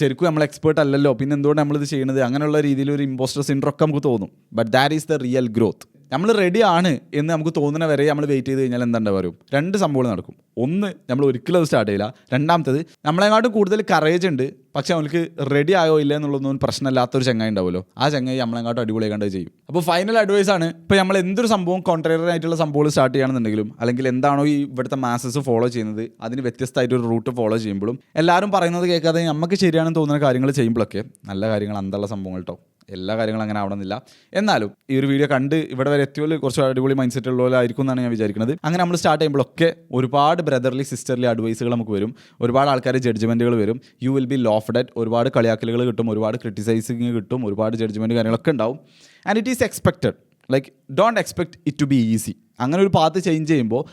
[SPEAKER 1] ശരിക്കും നമ്മൾ എക്സ്പേർട്ട് അല്ലല്ലോ, പിന്നെ എന്തുകൊണ്ട് നമ്മളിത് ചെയ്യണത്, അങ്ങനെയുള്ള രീതിയിൽ ഒരു ഇമ്പോസ്റ്റർ സിൻഡ്രോം ഒക്കെ നമുക്ക് തോന്നും. But that is the real growth. നമ്മൾ റെഡി ആണ് എന്ന് നമുക്ക് തോന്നുന്ന വരെ നമ്മൾ വെയിറ്റ് ചെയ്ത് കഴിഞ്ഞാൽ എന്താ വരും, രണ്ട് സംഭവങ്ങൾ നടക്കും. ഒന്ന്, നമ്മൾ ഒരിക്കലും അത് സ്റ്റാർട്ട് ചെയ്യില്ല. രണ്ടാമത്തത്, നമ്മളെങ്ങാട്ടും കൂടുതൽ കറേജ് ഉണ്ട്, പക്ഷെ അവൾക്ക് റെഡി ആയോ ഇല്ല എന്നുള്ളതൊന്നും പ്രശ്നമില്ലാത്തൊരു ചങ്ങായി ഉണ്ടാവുമല്ലോ, ആ ചങ്ങായി നമ്മളെങ്ങാട്ടും അടിപൊളിയാണ്ട് ചെയ്യും. അപ്പോൾ ഫൈനൽ അഡ്വൈസ് ആണ്, ഇപ്പോൾ നമ്മൾ എന്തൊരു സംഭവം കോൺട്രറി ആയിട്ടുള്ള സംഭവങ്ങൾ സ്റ്റാർട്ട് ചെയ്യുകയാണെന്നുണ്ടെങ്കിലും, അല്ലെങ്കിൽ എന്താണോ ഈ ഇവിടുത്തെ മാസസ് ഫോളോ ചെയ്യുന്നത് അതിന് വ്യത്യസ്തമായിട്ടൊരു റൂട്ട് ഫോളോ ചെയ്യുമ്പോഴും, എല്ലാവരും പറയുന്നത് കേൾക്കാതെ നമുക്ക് ശരിയാണെന്ന് തോന്നുന്ന കാര്യങ്ങൾ ചെയ്യുമ്പോഴൊക്കെ നല്ല കാര്യങ്ങൾ അന്തുള്ള സംഭവങ്ങൾ കേട്ടോ. എല്ലാ കാര്യങ്ങളും അങ്ങനെ ആവണമെന്നില്ല. എന്നാലും ഈ ഒരു വീഡിയോ കണ്ട് ഇവിടെ വരെ എത്തിയോല് കുറച്ച് അടിപൊളി മൈൻഡ് സെറ്റ് ഉള്ളവരായിരിക്കും എന്നാണ് ഞാൻ വിചാരിക്കുന്നത്. അങ്ങനെ നമ്മൾ സ്റ്റാർട്ട് ചെയ്യുമ്പോഴൊക്കെ ഒരുപാട് ബ്രദർലി സിസ്റ്റർലി അഡ്വൈസുകൾ നമുക്ക് വരും, ഒരുപാട് ആൾക്കാർ ജഡ്ജ്മെൻറ്റുകൾ വരും, you will be laughed at, ഒരുപാട് കളിയാക്കലുകൾ കിട്ടും, ഒരുപാട് ക്രിറ്റിസൈസിങ് കിട്ടും, ഒരുപാട് ജഡ്ജ്മെൻറ്റ് കാര്യങ്ങളൊക്കെ ഉണ്ടാവും. And it is expected. Like don't expect it to be easy. അങ്ങനെ ഒരു പാത്ത് ചേഞ്ച് ചെയ്യുമ്പോൾ,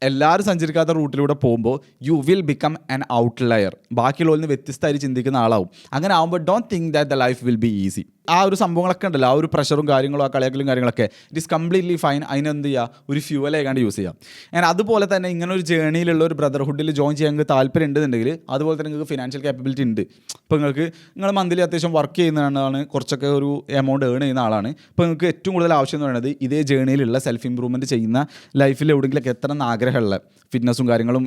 [SPEAKER 1] എല്ലാവരും സഞ്ചരിക്കാത്ത റൂട്ടിലൂടെ പോകുമ്പോൾ you will become an outlier. ബാക്കിയുള്ളവരിൽ നിന്ന് വ്യത്യസ്തമായി ചിന്തിക്കുന്ന ആളാവും. അങ്ങനെ ആകുമ്പോൾ don't think that the life will be easy. ആ ഒരു സംഭവങ്ങളൊക്കെ ഉണ്ടല്ലോ, ആ ഒരു പ്രഷറും കാര്യങ്ങളും ആ കളിയാക്കലും കാര്യങ്ങളൊക്കെ, ഇറ്റ് ഈസ് കംപ്ലീറ്റ്ലി ഫൈൻ. അതിനെന്ത് ചെയ്യുക, ഒരു ഫ്യൂവലായിക്കാണ്ട് യൂസ് ചെയ്യാം. ആൻഡ് അതുപോലെ തന്നെ ഇങ്ങനെ ഒരു ജേണിയിലുള്ള ഒരു ബ്രദർഹുഡിൽ ജോയിൻ ചെയ്യാൻ നിങ്ങൾക്ക് താല്പര്യം ഉണ്ടെന്നുണ്ടെങ്കിൽ, അതുപോലെ തന്നെ നിങ്ങൾക്ക് ഫിനാൻഷ്യൽ കാപ്പബിലിറ്റി ഉണ്ട്. ഇപ്പോൾ നിങ്ങൾ മന്ത്ലി അത്യാവശ്യം വർക്ക് ചെയ്യുന്നതാണ്, കുറച്ചൊക്കെ ഒരു എമൗണ്ട് ഏൺ ചെയ്യുന്ന ആളാണ്. ഇപ്പോൾ നിങ്ങൾക്ക് ഏറ്റവും കൂടുതൽ ആവശ്യം എന്ന് പറയുന്നത് ഇതേ ജേണിയിലുള്ള സെൽഫ് ഇമ്പ്രൂവ്മെൻറ്റ് ചെയ്യുന്ന, ലൈഫിൽ എവിടെയെങ്കിലൊക്കെ എത്തണം എന്ന് ആഗ്രഹമുള്ള, ഫിറ്റ്നസ്സും കാര്യങ്ങളും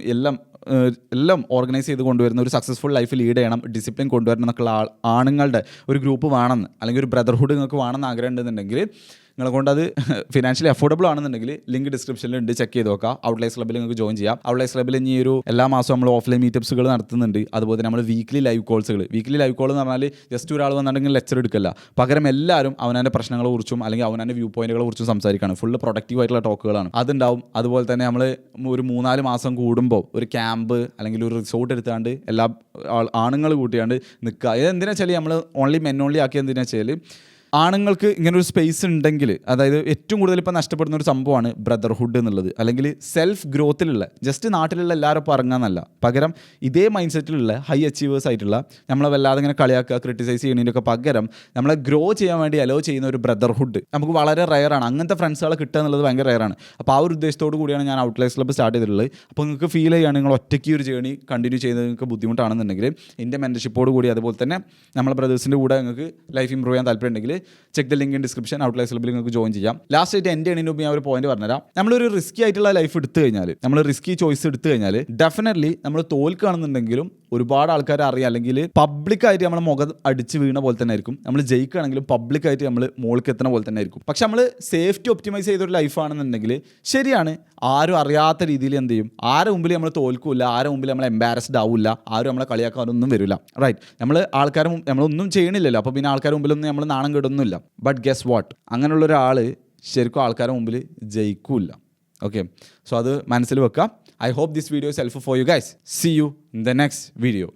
[SPEAKER 1] എല്ലാം ഓർഗനൈസ് ചെയ്ത് കൊണ്ടുവരുന്ന ഒരു സക്സസ്ഫുൾ ലൈഫ് ലീഡ് ചെയ്യണം, ഡിസിപ്ലിൻ കൊണ്ടുവരണം എന്നൊക്കെയുള്ള ആണുങ്ങളുടെ ഒരു ഗ്രൂപ്പ് വേണമെന്ന്, അല്ലെങ്കിൽ ഒരു ബ്രദർഹുഡ് നിങ്ങൾക്ക് വേണമെന്ന് ആഗ്രഹം ഉണ്ടെന്നുണ്ടെങ്കിൽ, നിങ്ങളെ കൊണ്ട് അത് ഫിനാൻഷ്യലി അഫോർഡബിൾ ആണെന്നുണ്ടെങ്കിൽ ലിങ്ക് ഡിസ്ക്രിപ്ഷനിൽ ഉണ്ട്, ചെക്ക് ചെയ്ത് നോക്കാം. ഔട്ട്ലൈസ് ക്ലബ്ബിൽ നിങ്ങൾക്ക് ജോയിൻ ചെയ്യാം. ഔട്ട്ലൈസ് ക്ലബ്ബിൽ ഇനി ഒരു എല്ലാ മാസവും നമ്മൾ ഓഫ്ലൈൻ മീറ്റപ്സുകൾ നടത്തുന്നുണ്ട്. അതുപോലെ നമ്മൾ വീക്ക്ലി ലൈവ് കോൾ എന്ന് പറഞ്ഞാൽ ജസ്റ്റ് ഒരാൾ വന്നിട്ടുണ്ടെങ്കിൽ ലെക്ചർ എടുക്കില്ല, പകരം എല്ലാവരും അവനവൻ്റെ പ്രശ്നങ്ങളെ കുറിച്ചും അല്ലെങ്കിൽ അവനവൻ്റെ വ്യൂ പോയിന്റുകളെ കുറിച്ചും സംസാരിക്കുകയാണ്. ഫുള്ള് പ്രൊഡക്റ്റീവ് ആയിട്ടുള്ള ടോക്കുകളാണ്, അതുണ്ടാവും. അതുപോലെ തന്നെ നമ്മൾ ഒരു 3-4 മാസം കൂടുമ്പോൾ ഒരു ക്യാമ്പ് അല്ലെങ്കിൽ ഒരു റിസോർട്ട് എടുത്താണ്ട് എല്ലാ ആണുങ്ങൾ കൂട്ടിയാണ്ട് നിൽക്കുക. ഇത് എന്തിനാ വെച്ചാൽ നമ്മൾ ഓൺലി മെൻ ഓൺലി ആക്കിയത് എന്തിനാ വെച്ചാൽ, ആണുങ്ങൾക്ക് ഇങ്ങനൊരു സ്പേസ് ഉണ്ടെങ്കിൽ, അതായത് ഏറ്റവും കൂടുതൽ ഇപ്പോൾ നഷ്ടപ്പെടുന്ന ഒരു സംഭവമാണ് ബ്രദർഹുഡ് എന്നുള്ളത്, അല്ലെങ്കിൽ സെൽഫ് ഗ്രോത്തിലുള്ള, ജസ്റ്റ് നാട്ടിലുള്ള എല്ലാവരും ഇപ്പോൾ ഇറങ്ങാന്നല്ല, പകരം ഇതേ മൈൻഡ് സെറ്റിലുള്ള ഹൈ അച്ചീവേഴ്സ് ആയിട്ടുള്ള, നമ്മളെ വല്ലാതെ ഇങ്ങനെ കളിയാക്കുക ക്രിട്ടിസൈസ് ചെയ്യുന്നതിൻ്റെയൊക്കെ പകരം നമ്മളെ ഗ്രോ ചെയ്യാൻ വേണ്ടി അലോ ചെയ്യുന്ന ഒരു ബ്രദർഹുഡ് നമുക്ക് വളരെ റയറാണ്. അങ്ങനത്തെ ഫ്രണ്ട്സുകളെ കിട്ടുക എന്നുള്ളത് ഭയങ്കര റയറാണ്. അപ്പോൾ ആ ഒരു ഉദ്ദേശത്തോടു കൂടിയാണ് ഞാൻ ഔട്ട്ലൈസ് ക്ലബ്ബ് സ്റ്റാർട്ട് ചെയ്തിട്ടുള്ളത്. അപ്പോൾ നിങ്ങൾക്ക് ഫീൽ ചെയ്യുകയാണ് നിങ്ങൾ ഒറ്റയ്ക്ക് ഒരു ജേണി കണ്ടിന്യൂ ചെയ്യുന്നത് നിങ്ങൾക്ക് ബുദ്ധിമുട്ടാണെന്നുണ്ടെങ്കിൽ, എൻ്റെ മെൻറ്റർഷിപ്പോട് കൂടി അതുപോലെ തന്നെ നമ്മളെ ബ്രദേഴ്സിൻ്റെ കൂടെ നിങ്ങൾക്ക് ലൈഫ് ഇമ്പ്രൂവ് ചെയ്യാൻ താല്പര്യം ഉണ്ടെങ്കിൽ check the link in description. Outliers ക്ലബ്ബിൽ നിങ്ങൾക്ക് ജോയിൻ ചെയ്യാം. ലാസ്റ്റ് ആയിട്ട് എൻ്റെ എണ്ണിന് മുമ്പ് ഞാൻ ഒരു പോയിന്റ് പറഞ്ഞുതരാം. നമ്മളൊരു റിസ്കി ആയിട്ടുള്ള ലൈഫ് എടുത്തു കഴിഞ്ഞാൽ, നമ്മൾ റിസ്കി ചോയ്സ് എടുത്തു കഴിഞ്ഞാൽ ഡെഫിനറ്റ്ലി നമ്മൾ തോൽക്കുകയാണെന്നുണ്ടെങ്കിലും ഒരുപാട് ആൾക്കാർ അറിയാം, അല്ലെങ്കിൽ പബ്ലിക്കായിട്ട് നമ്മൾ മുഖം അടിച്ച് വീണ പോലെ തന്നെ ആയിരിക്കും. നമ്മൾ ജയിക്കുകയാണെങ്കിലും പബ്ലിക്കായിട്ട് നമ്മൾ മുകളിലേക്ക് എത്തുന്ന പോലെ തന്നെ ആയിരിക്കും. പക്ഷെ നമ്മൾ സേഫ്റ്റി ഒപ്റ്റിമൈസ് ചെയ്തൊരു ലൈഫാണെന്നുണ്ടെങ്കിൽ ശരിയാണ്, ആരും അറിയാത്ത രീതിയിൽ എന്ത് ചെയ്യും, ആരുടെ മുമ്പിൽ നമ്മൾ തോൽക്കില്ല, ആരുടെ മുമ്പിൽ നമ്മൾ എംബാരസ്ഡ് ആവില്ല, ആരും നമ്മളെ കളിയാക്കാനൊന്നും വരില്ല. റൈറ്റ്, നമ്മളൊന്നും ചെയ്യണില്ലല്ലോ, അപ്പോൾ പിന്നെ ആൾക്കാരുടെ മുമ്പിലൊന്നും നമ്മൾ നാണം കെടുന്നില്ല. ബട്ട് ഗെസ് വാട്ട്, അങ്ങനെയുള്ള ഒരാൾ ശരിക്കും ആൾക്കാരുടെ മുമ്പിൽ ജയിക്കില്ല. ഓക്കെ, സോ അത് മനസ്സിൽ വെക്കുക. I hope this video is helpful for you guys. See you in the next video.